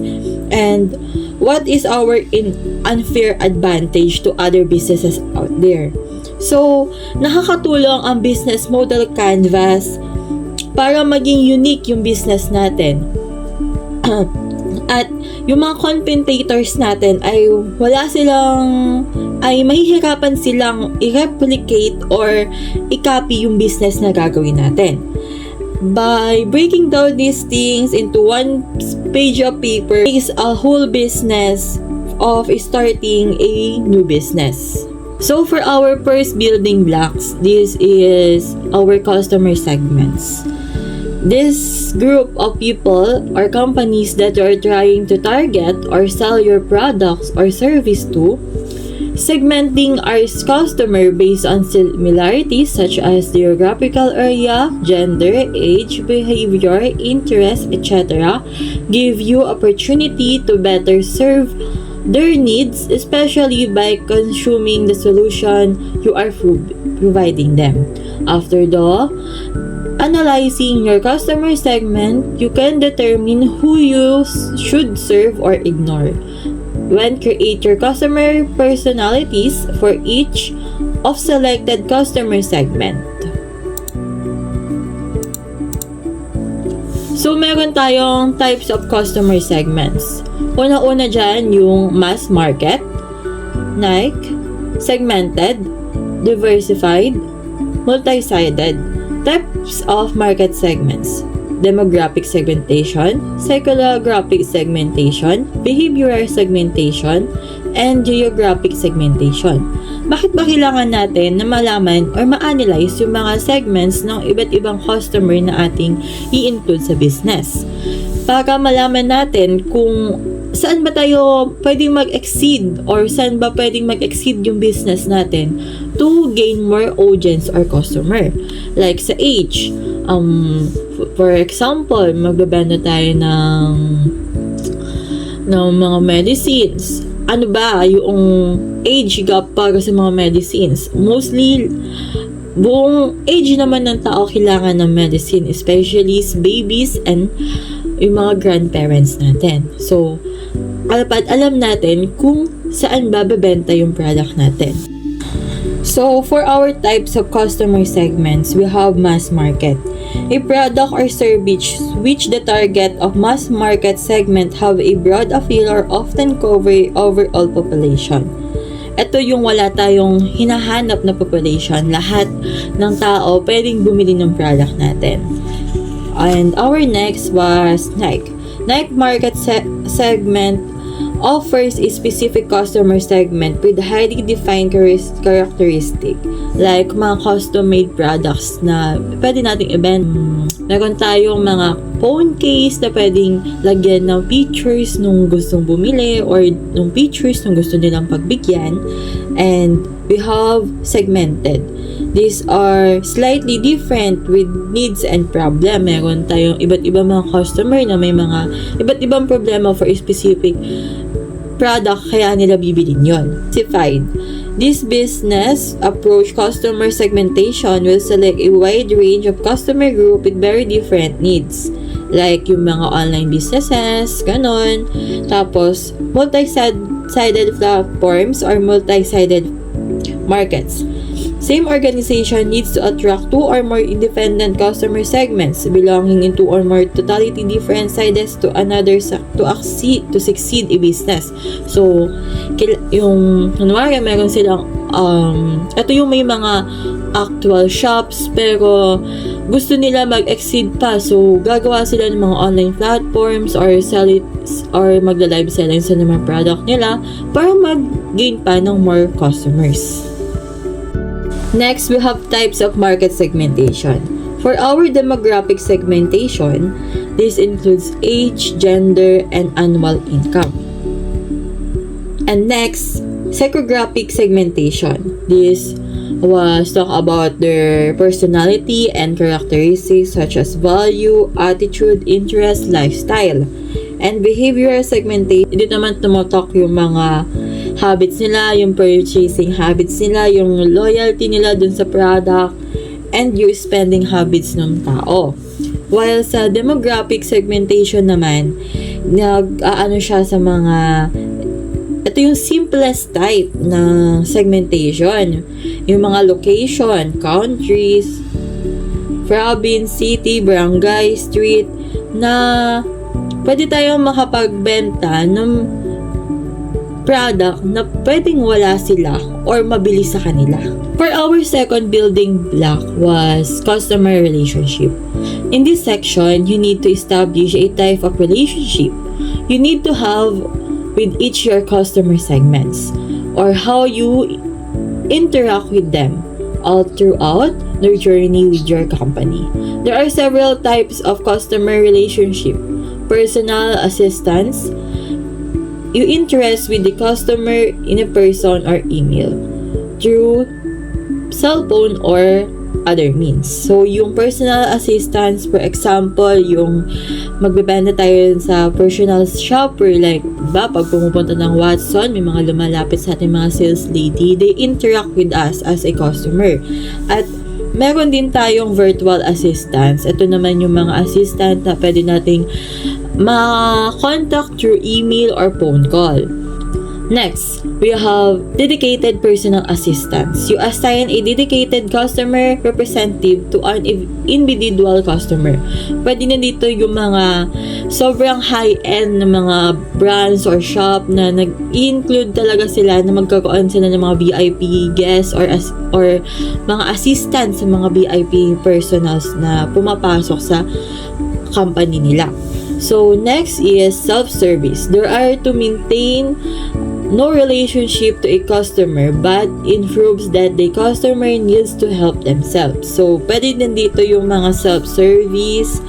And what is our unfair advantage to other businesses out there? So, nakakatulong ang business model canvas para maging unique yung business natin. At yung mga competitors natin ay mahihirapan silang i-replicate or i-copy yung business na gagawin natin. By breaking down these things into one page of paper is a whole business of starting a new business. So for our first building blocks, this is our customer segments. This group of people or companies that you are trying to target or sell your products or service to, segmenting our customer based on similarities such as geographical area, gender, age, behavior, interest, etc. give you opportunity to better serve their needs, especially by consuming the solution you are providing them. After analyzing your customer segment, you can determine who you should serve or ignore. When create your customer personalities for each of selected customer segment. So, meron tayong types of customer segments. Una-una dyan yung mass market, Nike, segmented, diversified, multi-sided. Types of market segments: demographic segmentation, psychographic segmentation, behavioral segmentation, and geographic segmentation. Bakit ba kailangan natin na malaman or ma-analyze yung mga segments ng iba't ibang customer na ating i-include sa business? Para malaman natin kung saan ba tayo pwedeng mag-exceed or saan ba pwedeng mag-exceed yung business natin to gain more audience or customer. Like sa age, for example, magbebenta tayo ng mga medicines. Ano ba yung age gap para sa mga medicines? Mostly, buong age naman ng tao kailangan ng medicine, especially babies and yung mga grandparents natin. So, alam natin kung saan babebenta yung product natin. So, for our types of customer segments, we have mass market. A product or service which the target of mass market segment have a broad appeal or often cover overall population. Ito yung wala tayong hinahanap na population. Lahat ng tao pwedeng bumili ng product natin. And our next was Nike. Nike market segment offers a specific customer segment with highly defined characteristic like mga custom-made products na pwede nating event. Meron tayong mga phone case na pwedeng lagyan ng pictures nung gustong bumili or nung pictures nung gusto nilang pagbigyan. And we have segmented. These are slightly different with needs and problem. Meron tayong iba't ibang mga customer na may mga iba't ibang problema for a specific product kaya nila bibilin yon. Specified. This business approach customer segmentation will select a wide range of customer group with very different needs. Like yung mga online businesses, ganon. Tapos, multi-sided platforms or multi-sided markets. Same organization needs to attract 2 or more independent customer segments belonging in 2 or more totally different sides to another to succeed a business. So, yung kunwari meron silang ito yung may mga actual shops pero gusto nila mag-exceed pa. So, gagawa sila ng mga online platforms or sell it or magla-live selling sa mga product nila para mag-gain pa ng more customers. Next, we have types of market segmentation. For our demographic segmentation, this includes age, gender, and annual income. And next, psychographic segmentation. This was talk about their personality and characteristics such as value, attitude, interest, lifestyle. And behavioral segmentation, dito naman tumotok yung mga habits nila, yung purchasing habits nila, yung loyalty nila dun sa product, and yung spending habits ng tao. While sa demographic segmentation naman, nag-aano siya sa mga, ito yung simplest type na segmentation. Yung mga location, countries, province, city, barangay, street, na pwede tayong makapagbenta ng product na pwedeng wala sila or mabilis sa kanila. For our second building block was customer relationship. In this section, you need to establish a type of relationship you need to have with each your customer segments or how you interact with them all throughout their journey with your company. There are several types of customer relationship. Personal assistance, you interact with the customer in a person or email through cell phone or other means. So, yung personal assistance, for example, yung magbebenta tayo sa personal shopper, like, diba, pag pumupunta ng Watson, may mga lumalapit sa ating mga sales lady, they interact with us as a customer. At meron din tayong virtual assistants. Ito naman yung mga assistant na pwede nating ma-contact through email or phone call. Next, we have dedicated personal assistants. You assign a dedicated customer representative to an individual customer. Pwede na dito yung mga sobrang high-end na mga brands or shop na nag-include talaga sila na magkakaroon sila ng mga VIP guests or mga assistants sa mga VIP personals na pumapasok sa company nila. So, next is self-service. There are to maintain no relationship to a customer but improves that the customer needs to help themselves. So, pwede din dito yung mga self-service.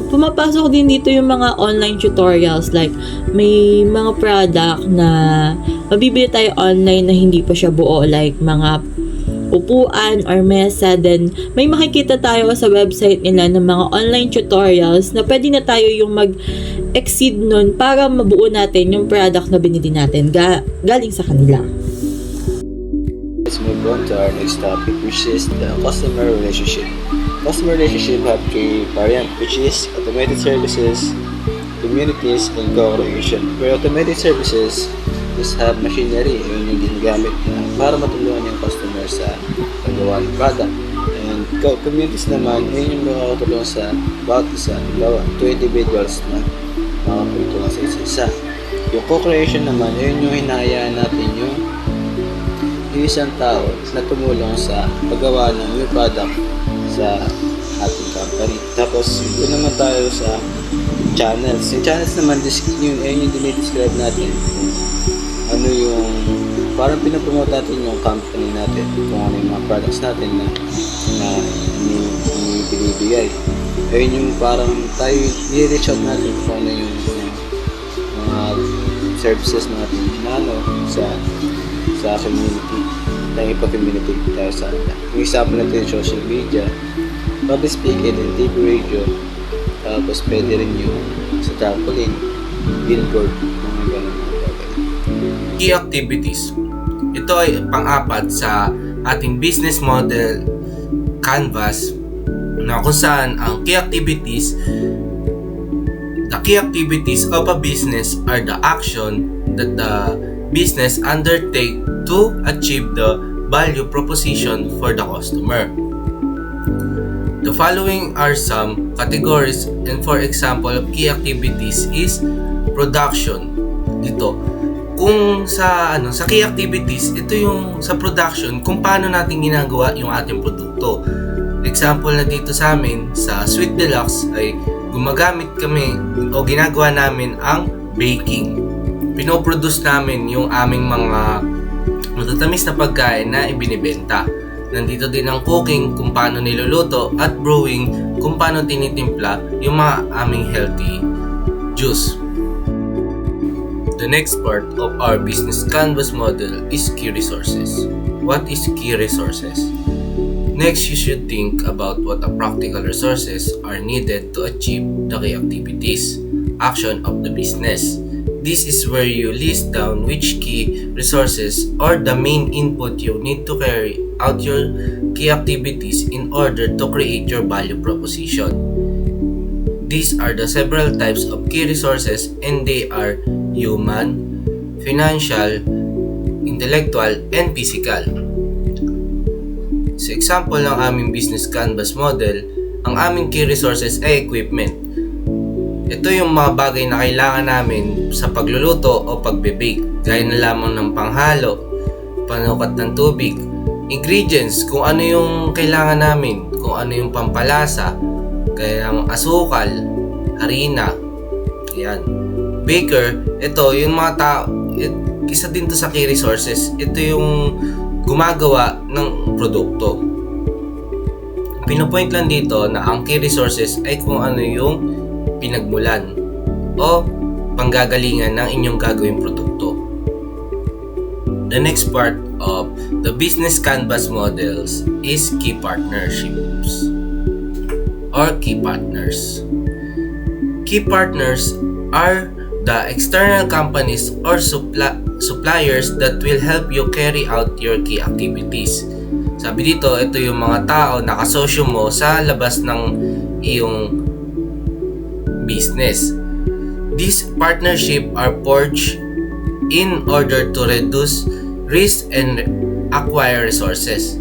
Pumapasok din dito yung mga online tutorials like may mga product na mabibili tayo online na hindi pa siya buo like mga upuan or mesa, then may makikita tayo sa website nila ng mga online tutorials na pwede na tayo yung mag-exceed nun para mabuo natin yung product na binili natin galing sa kanila. Let's move on to our next topic, which is the customer relationship. Customer relationship have three variants, which is automated services, communities, and co-creation. For automated services, just have machinery, yun yung ginagamit para matulungan yung customer sa paggawa ng product. And communities naman, yun yung makakatulong sa bawat isa. Halimbawa, 2 individuals na makakatulong sa isa-isa. Yung co-creation naman, yun yung hinahayaan natin yung isang tao na tumulong sa paggawa ng new product sa ating company. Tapos, yun naman tayo sa channels. Yung channels naman, yun yung dinidescribe natin kung ano yung parang pinapromote natin yung company natin, kung ano yung mga products natin na binibigay. Ayun yung parang tayo i-reach out natin kung ano yung mga services natin sa community. Tayo ipa-communicate tayo sa kanila. Yung example natin yung social media, public speaking, and TV radio. Tapos pwede rin yung sa trampoline, billboard, mga ganun mga bagay. Key activities. Ito ay pang-apat sa ating business model canvas na kung saan ang the key activities of a business are the action that the business undertake to achieve the value proposition for the customer. The following are some categories, and for example of key activities is production. Dito, kung sa key activities, ito yung sa production, kung paano natin ginagawa yung ating produkto. Example na dito sa amin, sa Sweet Deluxe ay gumagamit kami o ginagawa namin ang baking. Pinoproduce namin yung aming mga matatamis na pagkain na ibinibenta. Nandito din ang cooking, kung paano niluluto, at brewing, kung paano tinitimpla yung mga aming healthy juice. The next part of our business canvas model is key resources. What is key resources? Next, you should think about what practical resources are needed to achieve the key activities, action of the business. This is where you list down which key resources or the main input you need to carry out your key activities in order to create your value proposition. These are the several types of key resources, and they are human, financial, intellectual, and physical. Sa example ng aming business canvas model, ang aming key resources ay equipment. Ito yung mga bagay na kailangan namin sa pagluluto o pagbe-bake, gaya na lamang ng panghalo, panukat ng tubig, ingredients, kung ano yung kailangan namin, kung ano yung pampalasa, gaya ng asukal, harina, yan. Baker, ito yung mga tao, isa din to sa key resources, ito yung gumagawa ng produkto. Pinopoint lang dito na ang key resources ay kung ano yung pinagmulan o panggagalingan ng inyong gagawing produkto. The next part of the business canvas models is key partnerships or key partners. Key partners are the external companies or suppliers that will help you carry out your key activities. Sabi dito, ito yung mga tao na kasosyo mo sa labas ng iyong business. These partnership are forged in order to reduce risk and acquire resources.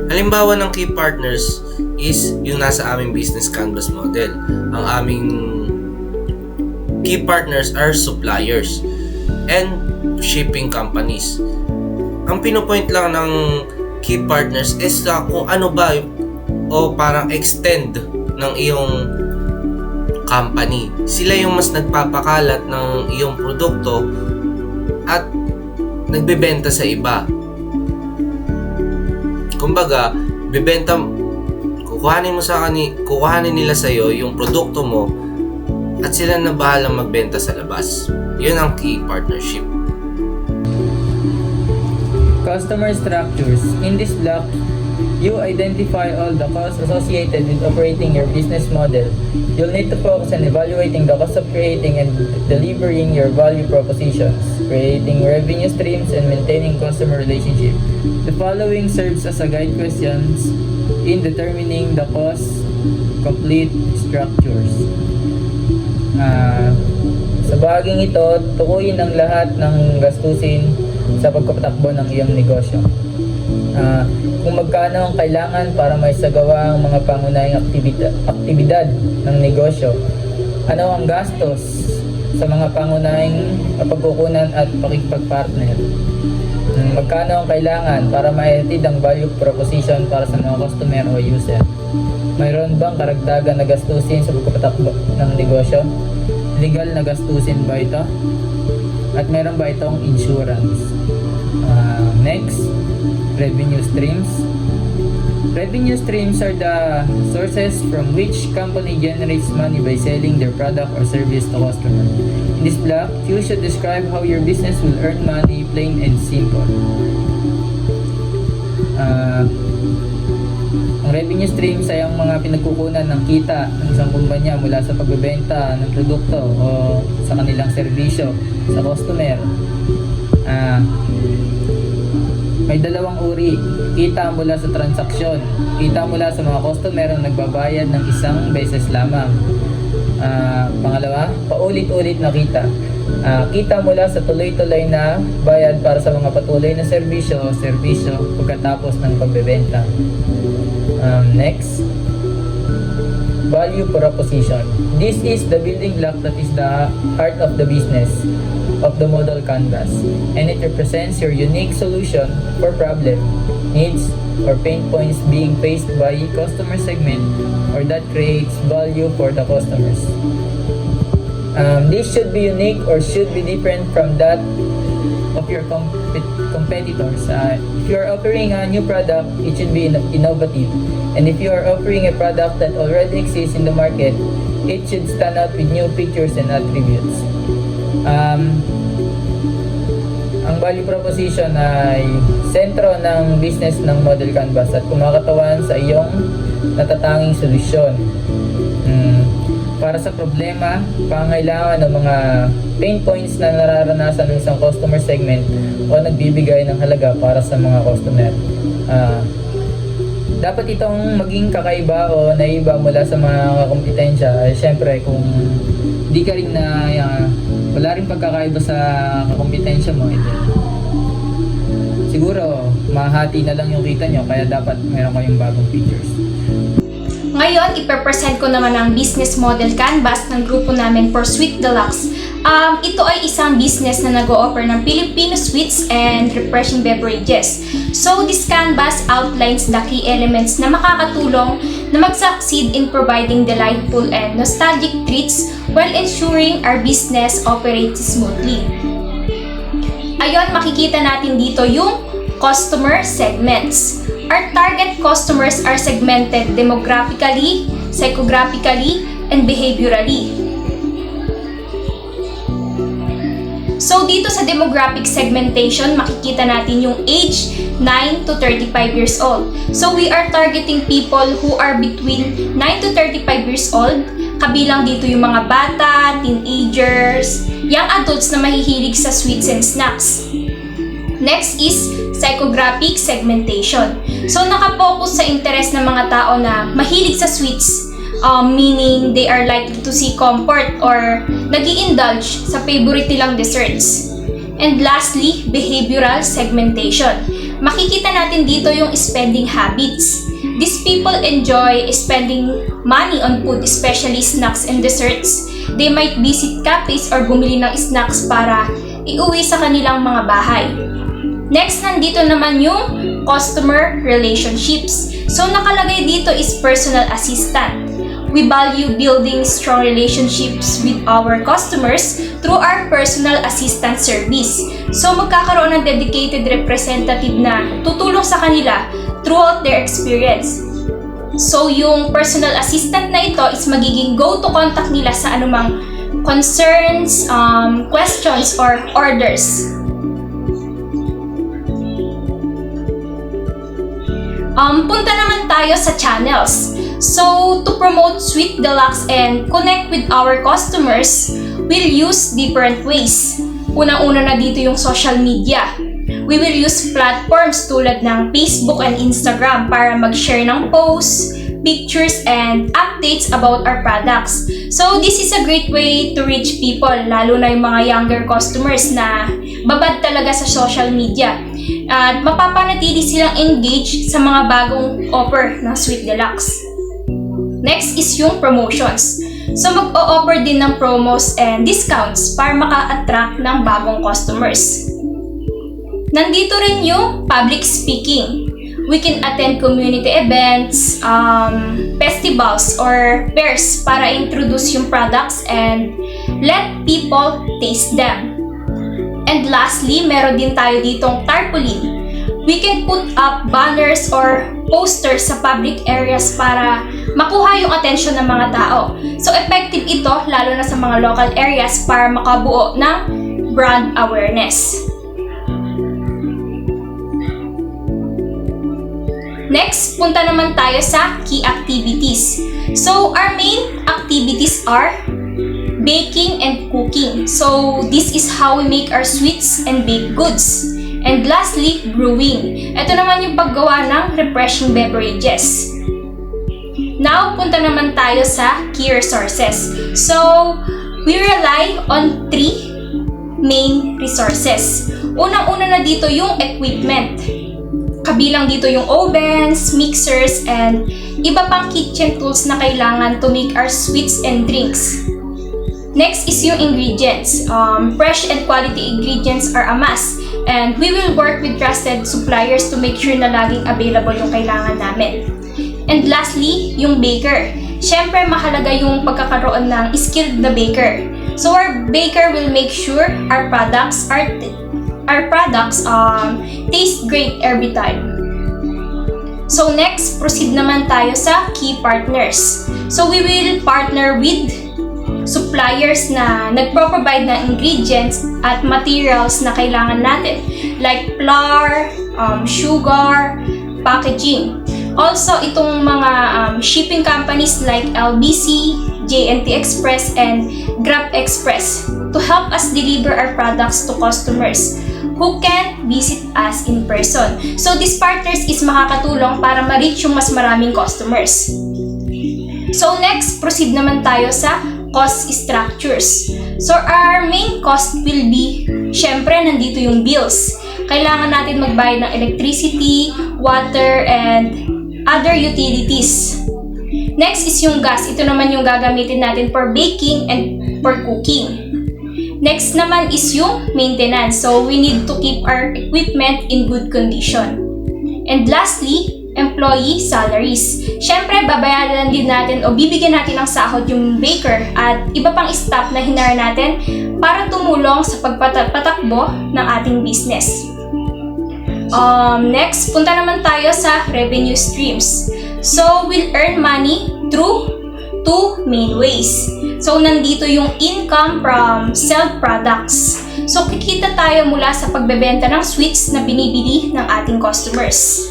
Halimbawa ng key partners is yung nasa aming business canvas model. Ang aming key partners are suppliers and shipping companies. Ang pinopoint lang ng key partners is kung ano ba o parang extend ng iyong company. Sila yung mas nagpapakalat ng iyong produkto at nagbebenta sa iba. Kumbaga, kukuhanin nila sa iyo yung produkto mo at sila na bahalang magbenta sa labas. Yun ang key partnership. Customer structures. In this block, you identify all the costs associated with operating your business model. You'll need to focus on evaluating the cost of creating and delivering your value propositions, creating revenue streams, and maintaining customer relationship. The following serves as a guide questions in determining the cost complete structures. Sa bahaging ito, tukuyin ang lahat ng gastusin sa pagpapatakbo ng iyong negosyo. Kung magkano ang kailangan para maisagawa ang mga pangunahing aktibidad ng negosyo. Ano ang gastos sa mga pangunahing pagkukunan at pakikipagpartner. Magkano ang kailangan para maihatid ang value proposition para sa mga customer o user. Mayroon bang karagdagan na gastusin sa pagpapatakbo ng negosyo? Legal na gastusin ba ito? At meron ba itong insurance? Next, revenue streams. Revenue streams are the sources from which company generates money by selling their product or service to customer. In this block, you should describe how your business will earn money, plain and simple. Ang revenue streams ay ang mga pinagkukunan ng kita ng isang kumpanya mula sa pagbebenta ng produkto o sa kanilang serbisyo sa customer. May dalawang uri. Kita mula sa transaksyon. Kita mula sa mga customer na nagbabayad ng isang beses lamang. Pangalawa, paulit-ulit na kita. Kita mula sa tuloy-tuloy na bayad para sa mga patuloy na serbisyo pagkatapos ng pagbebenta. Next, value proposition. This is the building block that is the heart of the business of the model canvas, and it represents your unique solution for problem, needs, or pain points being faced by customer segment or that creates value for the customers. This should be unique or should be different from that of your competitors. If you are offering a new product, it should be innovative, and if you are offering a product that already exists in the market, it should stand out with new features and attributes. Ang value proposition ay sentro ng business ng Model Canvas at kumakatawan sa iyong natatanging solusyon para sa problema, pangailangan ng mga pain points na nararanasan ng isang customer segment o nagbibigay ng halaga para sa mga customer. Dapat itong maging kakaiba o naiba mula sa mga kompetensya. Siyempre, kung di ka rin wala rin pagkakaiba sa kakompetensya mo, siguro mahati na lang yung kita nyo, kaya dapat meron kayong bagong features. Ngayon, ipepresent ko naman ang business model canvas ng grupo namin for Sweet Deluxe. Ito ay isang business na nag-o-offer ng Filipino sweets and refreshing beverages. So, this canvas outlines the key elements na makakatulong na mag-succeed in providing delightful and nostalgic treats while ensuring our business operates smoothly. Ayon, makikita natin dito yung customer segments. Our target customers are segmented demographically, psychographically, and behaviorally. So dito sa demographic segmentation, makikita natin yung age 9 to 35 years old. So we are targeting people who are between 9 to 35 years old. Kabilang dito yung mga bata, teenagers, young adults na mahihilig sa sweets and snacks. Next is psychographic segmentation. So nakapokus sa interest ng mga tao na mahilig sa sweets, meaning they are likely to see comfort or nag-i-indulge sa favorite nilang desserts. And lastly, behavioral segmentation. Makikita natin dito yung spending habits. These people enjoy spending money on food, especially snacks and desserts. They might visit cafes or bumili ng snacks para iuwi sa kanilang mga bahay. Next, nandito naman yung customer relationships. So, nakalagay dito is personal assistant. We value building strong relationships with our customers through our personal assistant service. So, magkakaroon ng dedicated representative na tutulong sa kanila throughout their experience. So, yung personal assistant na ito is magiging go-to contact nila sa anumang concerns, questions, or orders. Punta naman tayo sa channels. So, to promote Sweet Deluxe and connect with our customers, we'll use different ways. Unang-una na dito yung social media. We will use platforms tulad ng Facebook and Instagram para mag-share ng posts, pictures, and updates about our products. So, this is a great way to reach people, lalo na yung mga younger customers na babad talaga sa social media. at mapapanatili silang engaged sa mga bagong offer ng Sweet Deluxe. Next is yung promotions. So mag-o-offer din ng promos and discounts para maka-attract ng bagong customers. Nandito rin yung public speaking. We can attend community events, festivals, or fairs para introduce yung products and let people taste them. And lastly, meron din tayo ditong tarpaulin. We can put up banners or posters sa public areas para makuha yung attention ng mga tao. So effective ito lalo na sa mga local areas para makabuo ng brand awareness. Next, punta naman tayo sa key activities. So, our main activities are baking and cooking. So, this is how we make our sweets and baked goods. And lastly, brewing. Ito naman yung paggawa ng refreshing beverages. Now, punta naman tayo sa key resources. So, we rely on 3 main resources. Unang-una na dito yung equipment. Kabilang dito yung ovens, mixers, and iba pang kitchen tools na kailangan to make our sweets and drinks. Next is yung ingredients. Fresh and quality ingredients are a must, and we will work with trusted suppliers to make sure na laging available yung kailangan namin. And lastly, yung baker. Siyempre, mahalaga yung pagkakaroon ng skilled na baker. So our baker will make sure our products taste great every time. So next, proceed naman tayo sa key partners. So we will partner with suppliers na nagpro-provide ng ingredients at materials na kailangan natin like flour, sugar, packaging. Also, itong mga shipping companies like LBC, JNT Express, and Grab Express to help us deliver our products to customers who can visit us in person. So, these partners is makakatulong para ma-reach yung mas maraming customers. So, next, proceed naman tayo sa cost structures. So, our main cost will be, syempre, nandito yung bills. Kailangan natin magbayad ng electricity, water, and other utilities. Next is yung gas. Ito naman yung gagamitin natin for baking and for cooking. Next naman is yung maintenance. So, we need to keep our equipment in good condition. And lastly, employee salaries. Siyempre, babayaran din natin o bibigyan natin ng sahod yung baker at iba pang staff na hinire natin para tumulong sa pagpatakbo ng ating business. Next, punta naman tayo sa revenue streams. So, we'll earn money through 2 main ways. So, nandito yung income from sell products. So, kikita tayo mula sa pagbebenta ng sweets na binibili ng ating customers.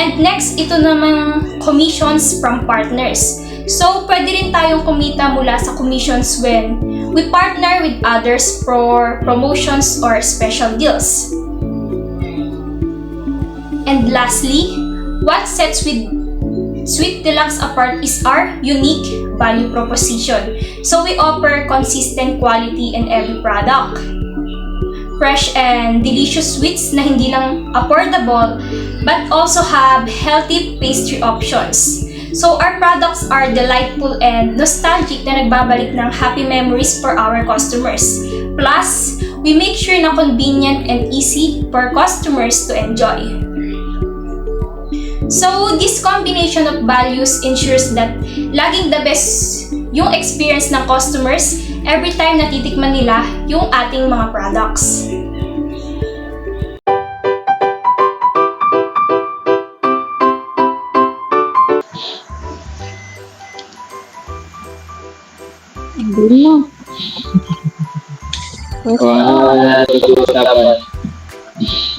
And next, ito naman commissions from partners. So, pwede rin tayong kumita mula sa commissions when we partner with others for promotions or special deals. And lastly, what sets with Sweet Deluxe apart is our unique value proposition. So we offer consistent quality in every product. Fresh and delicious sweets na hindi lang affordable but also have healthy pastry options. So our products are delightful and nostalgic na nagbabalik ng happy memories for our customers. Plus, we make sure na convenient and easy for customers to enjoy. So, this combination of values ensures that laging the best yung experience ng customers every time natitikman nila yung ating mga products.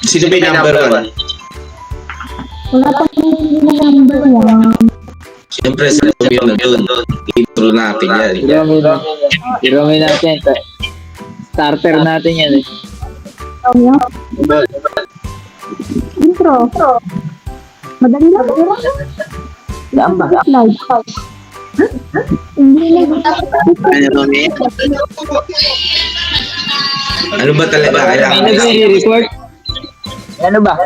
Sino ba yung number 1? Wala pa yung number 1. Siyempre sa yun. Intro natin yan. Iromin natin. Starter natin yan eh. Intro. Madali lang. Saan ba? Slide. Hindi lang. Ano, Romy? Ano ba talaga kailangan? May nag-report? Ano ba?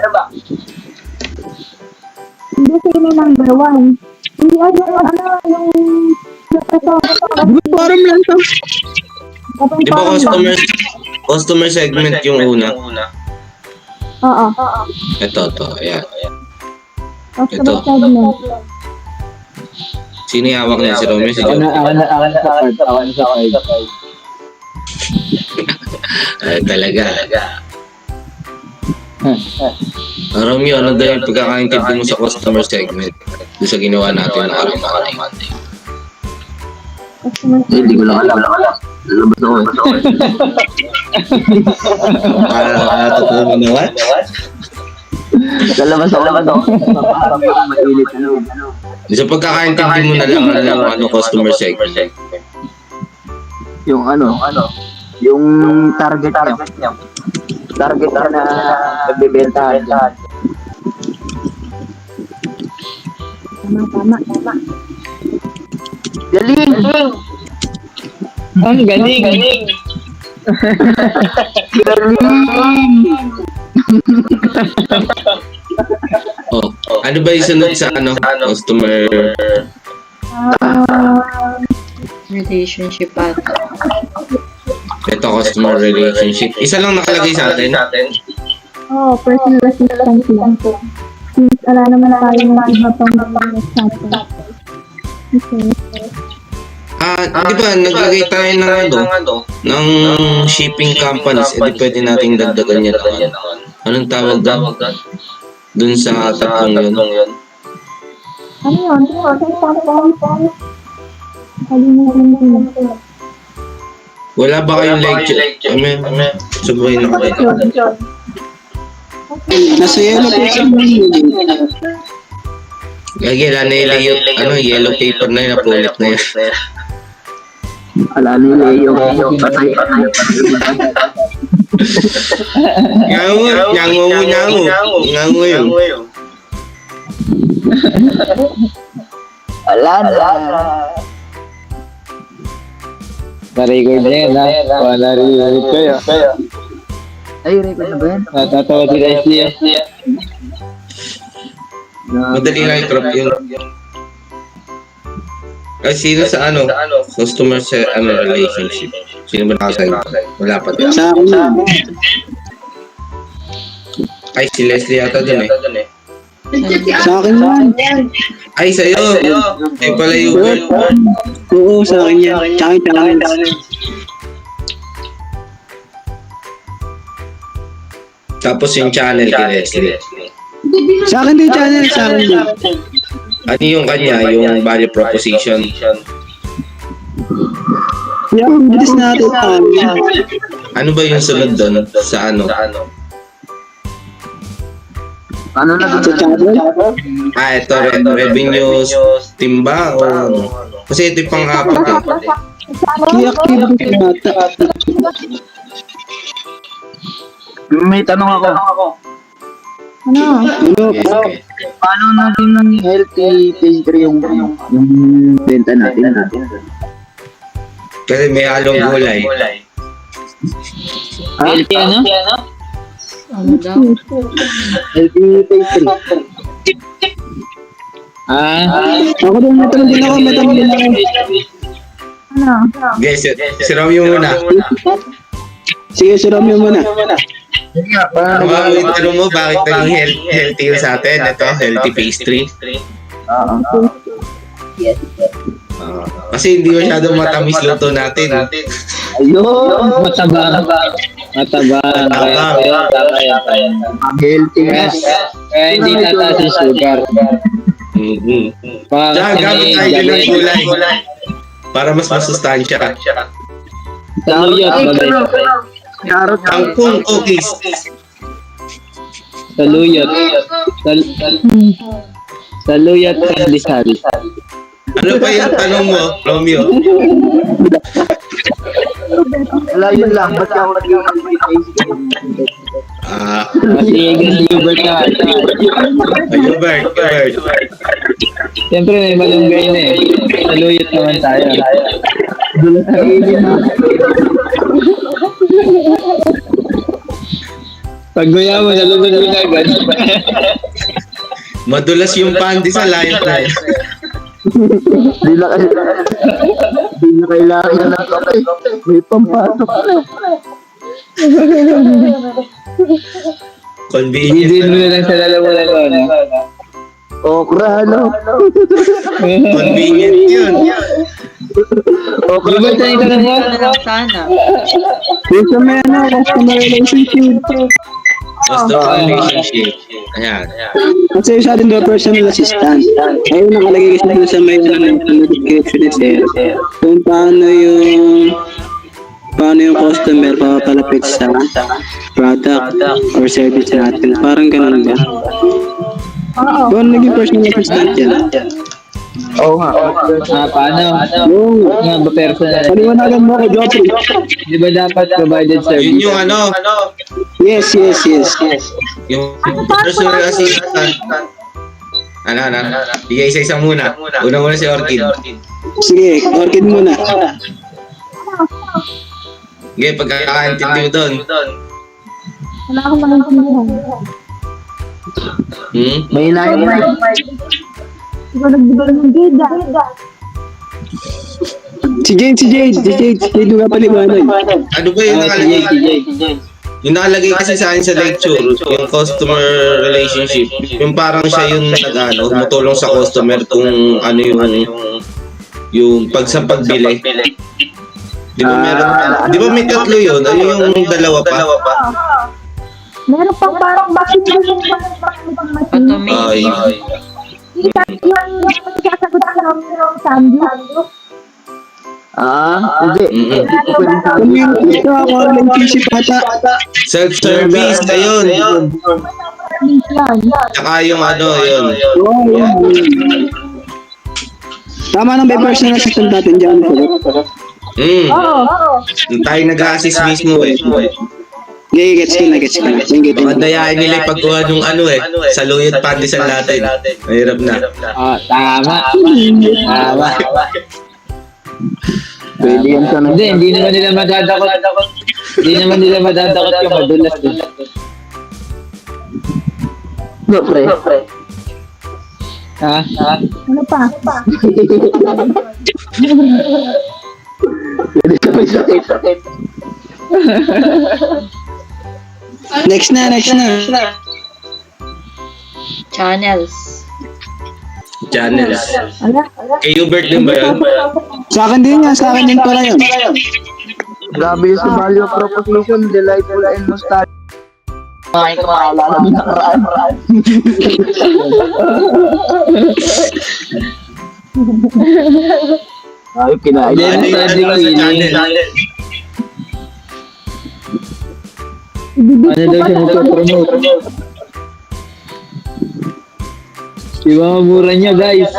Hindi sila yung number one. Hindi yung Forum lang to. Di ba customer segment yung una? Oo. Ito, ayan. Customer Ito. segment. Sino yung hawak niya? Si Romeo, si Joe? Ako na sa card. Ay, talaga. Romeo, ano daw yung pagkakaintindi mo sa customer segment? Doon sa ginawa natin ng araw na Monday. Customer segment. Hindi ko lang alam. Labas ako. Totoo mo na what? Lalabas ako. Mainit Sa pagkakaintindi mo na lang ano customer segment. Yung yung target niya. Target na nagbebentahan niya. Tama. Galing! Ang galing! Oh, ano ba yung sunod sa customer? Relationship ata. Ito, customer relationship. Isa lang nakalagay sa atin. Personal assistant lang po. Since ala naman tayo ng iba pang nag-chat. Okay. Di ba, naglagay tayo ng shipping companies, edi pwede nating dagdagan yan naman. Anong tawag doon? Doon sa tatlong yun. Ano yun? Kalimutan ko. Wala ba kayong lecture? Sabay na kayo. Nasa yellow paper mo Lagi, yellow paper na yun, napulit na yun. Ala nila yung patay. Nyango yun. Ala na. Na-record na yun, ha? Na-record kayo. Ay, record na ba yan? Natatawa si Leslie. Madali lang i-crop yun. Ay, sino sa customer sa relationship? Sino ba nakasayo? Wala pa din. Sa akin. Ay, si Leslie yata dun eh. Sa akin yan. Ay, sa'yo! Ay pala yung Oo, sa akin yan. Tsaka yung challenge. Tapos yung channel kay Leslie. Sa akin din channel. Sa akin din. Ano yung kanya? Yung value proposition? Yung bilis natin. Ano ba yung sunod doon? Sa ano? Ano na dito sa channel? Ito, revenues, timba o ano? Kasi ito yung pang-apat eh. I-activate yung bata. May tanong ako. Ano? Okay. Paano natin ng healthy pastry yung benta natin? Kasi may halong gulay. Healthy ano? Ano daw? Healthy pastry. Ako din, may tanong din ako. Ano? Guys, si Romeo muna. Sige, si Romeo muna. Yung tanong mo, bakit naging healthy yung sa atin? Ito, healthy pastry. Kasi hindi masyadong matamis luto natin. Ayun! Mataba. Healthy na. Kaya hindi tataas yung sugar. Tsaka gamit tayo ng gulay. Para mas masustansya. Saluyot. Carrot. Kangkong cookies. Saluyot. Saluyot pandesal. Ano ba yung tanong mo, Romeo? Wala yun lang. Ba't ka ako nag-iwan? Masigas Hubert na. Hubert. Siyempre may malunggay na eh. Saluyot naman tayo. Pag guya mo, nalubad mo na agad. Madulas yung pandesal ay. Di na kailangan ng kape. May pampasok na. Convenient. Bidin mo na lang sa lalamunan ko, no? Okra, no? Convenient yun. Okra ba tayo ka ng Ano lang sana. Yung sa may customer relationship. Customer relationship. Ayan. Kasi sa atin daw personal assistant. Ayun, nakalagay kasi doon sa may description ni sir. Kung paano yung customer papalapit sa product or service natin. Parang ganun ba? Kung naging personal assistant yan. Oo nga. Paano? Yung Nga ba personal? paliwanagan mo ako, Jopri. Di ba dapat provided service? Yun yung ano, Yes. yung personal assistant. Ano. Bigay isa muna. Una si Orchid. Sige, Orchid muna. Sige, pagkakaintindi mo doon. Wala akong maintindihan. May inahin mo. Ikaw nagbigay ng bida. Si Jade nga paliwanag. Ano ba yung nakalagay? Yung nakalagay kasi sa akin sa lecture, yung customer relationship, yung parang siya yung tumutulong sa customer kung ano yung pagbili. Di ba may tatlo yun? Ano yung dalawa pa? Meron pang parang machine yung pang machine. Ay. Yung sasagot ng Sandy. Hindi. Community ka ako, relationship ata. Self-service na yun. Yan. Tsaka yung yun. Tama nang may personal assistant natin dyan. Oo. Tayo nag-a-assist mismo eh. Gets ko na. Baka dayain nila yung pagkuha nung saluyot pandesal natin. Mahirap na. Tama. Pwede yan ka na. Hindi naman nila madadakot. Hindi naman nila madadakot yung madulas din. No, pre. Ha? Ano pa? Pwede ka pa sakit. Next na. Channels. Channels. Ala. Kay Hubert din ba yun? Sa akin din pala yun. Grabe yung sa value proposition, delightful and nostalgic. Ay, maalala mo nakaraan. Ay, kinain. Ano yung sa channel? Ano daw siya magpapromote? Diba mura niya guys?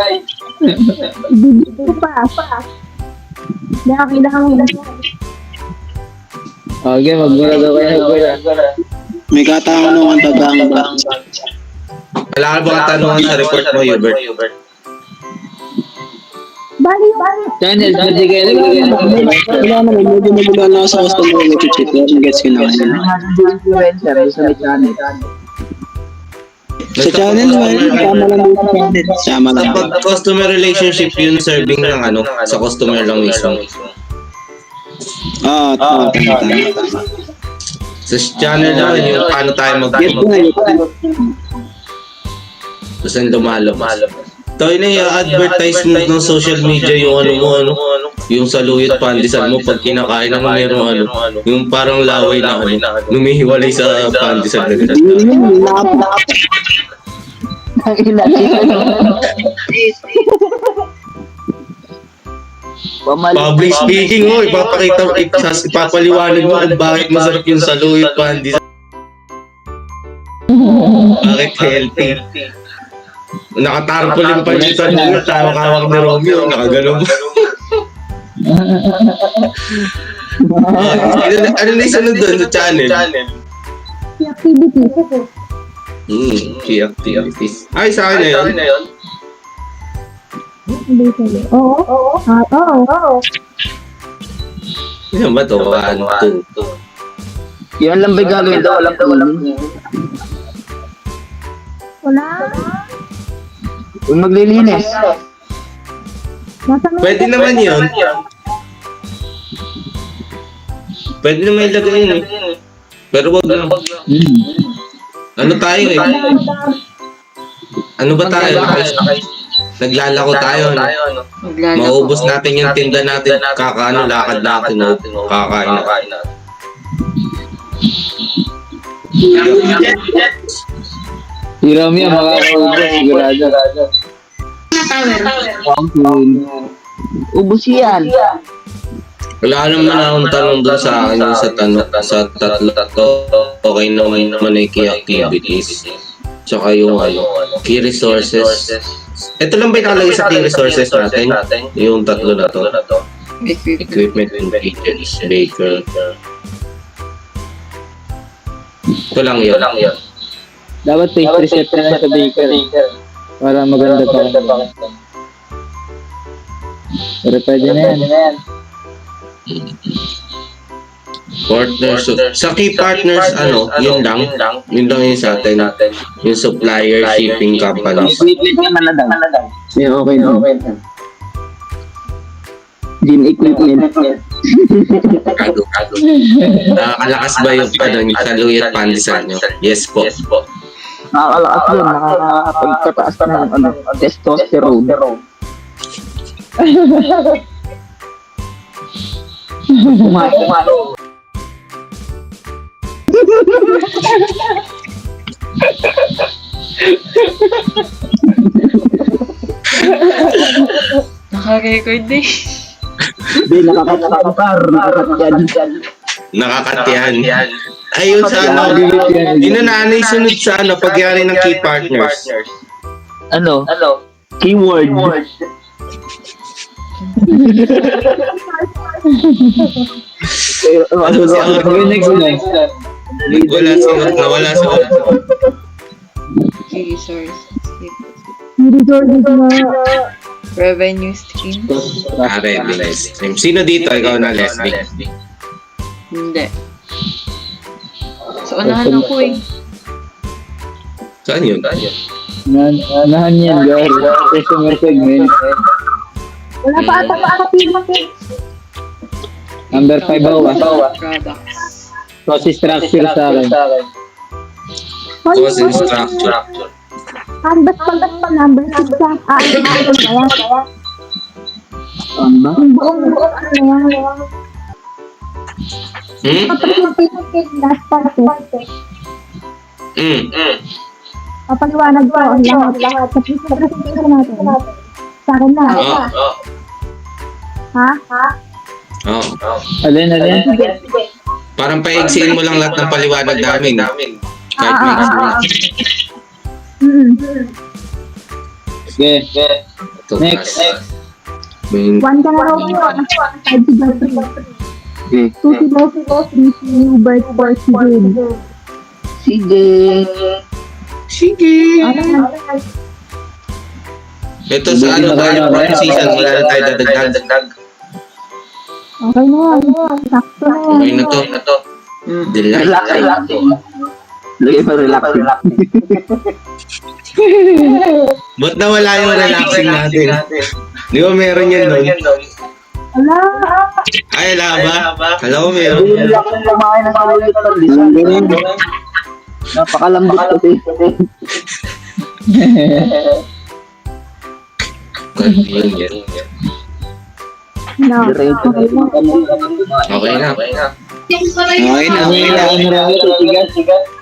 Ibibig ko pa. Kailangan mo. Okay, magmura daw kayo. May katanungan ba? Wala ka ba katanungan sa report mo, Hubert? Bali. Channels, pwede kayo Wala naman, medyo nagula na ako sa customer relationship. Gets ko na. Sa channel, tama lang dito sa channel. Tama lang. Kapag customer relationship, yun serving ng sa customer lang mismo. Tama. Sa channel namin, yung paano tayo Get ko mag-promote. na. Tapos ang lumalabas. Tayo na i-advertisement ng social media yung yung saluyot pandesal mo pag kinakain mo meron yung parang laway na lumihiwalay sa pandesal na ganun. Yun, Public speaking mo, ipapaliwanag mo kung bakit masarap yung saluyot pandesal. Bakit healthy? Nakatarpaulin pa yung saluyot, tawag-tawag ni Romeo, nakagano mo. Ano na yung sunod doon sa channel? Activity. Key activities. Ay, sa akin na yun. Oo. Oo. Yan ba ito? 1, 2. Yan lang ba gagawin daw? Walang cleaning. Wala. Kung maglilinis. Nasa may Pwede naman yun. Pwede naman ilagay yun eh. Pero wag lang. Ano tayo eh? Ano ba tayo? Naglalako tayo. No? Maubos natin yung tinda natin. Kakaano, lakad natin. No? Kakain na. Si Romeo makakaubos, sigurado. Ubus yan. Wala naman akong tanong doon sa akin yung sa tatlo to. Okay naman ay key activities. Tsaka yung key resources. Ito lang ba yung nakalagay sa key resources natin? Yung tatlo na to. Equipment and agents, baker. Ito lang yun. Dapat pastry chef na lang sa baker. Para maganda pa. Pero pwede na yan. Partners. Sa key partners, yun lang yung sa atin. Yung supplier, shipping companies. Equipment naman na daw. Yeah, okay na. Gym equipment. Kago. Nakakalakas ba yung saluyot pandisan nyo? Yes po. Nakakalakas yun. Nakakapagpataas ng testosterone. Kumain. Naka-record eh. Hindi, Nakakat yan. Ayun sa inananay sunod sa pagyari ng key partners. Ano? Keyword. Wala sunod. Key resource. resources na Revenue stream. Revenue stream. Sino dito? Ikaw na, Leslie. Hindi. So, unahan ako eh. Saan yun? Nahan yan, girl. Customer segment. wala pa ata Number 5 bawa. Products. Cost structure sa akin. Cost and structure. Canvas pa number 6 yan. Ano ba? Yung buong ano yan. Last part eh. Papaliwanag ko ang lahat. Sa presentation natin. Sa akin na. Ha? Alin? Parang paigsiin mo lang lahat ng paliwanag namin. Kahit Okay. Next. One ka na raw po. 5 to 3. 2 to 3 si Hubert for si Jane. Sige. Ito sa tayo season, wala na tayo dadagdag. Okay na yan. Sakto na yan. Okay na to. Relax. Lagay pa relax. Ba't nawala yung relaxing natin? Di ba meron yan doon? Wala. Ay, wala ba? Alam mo meron. Relax na kumain ng saluyot ng lisan. Napakalambot kasi. No. Okay na. Okay na. Tigas.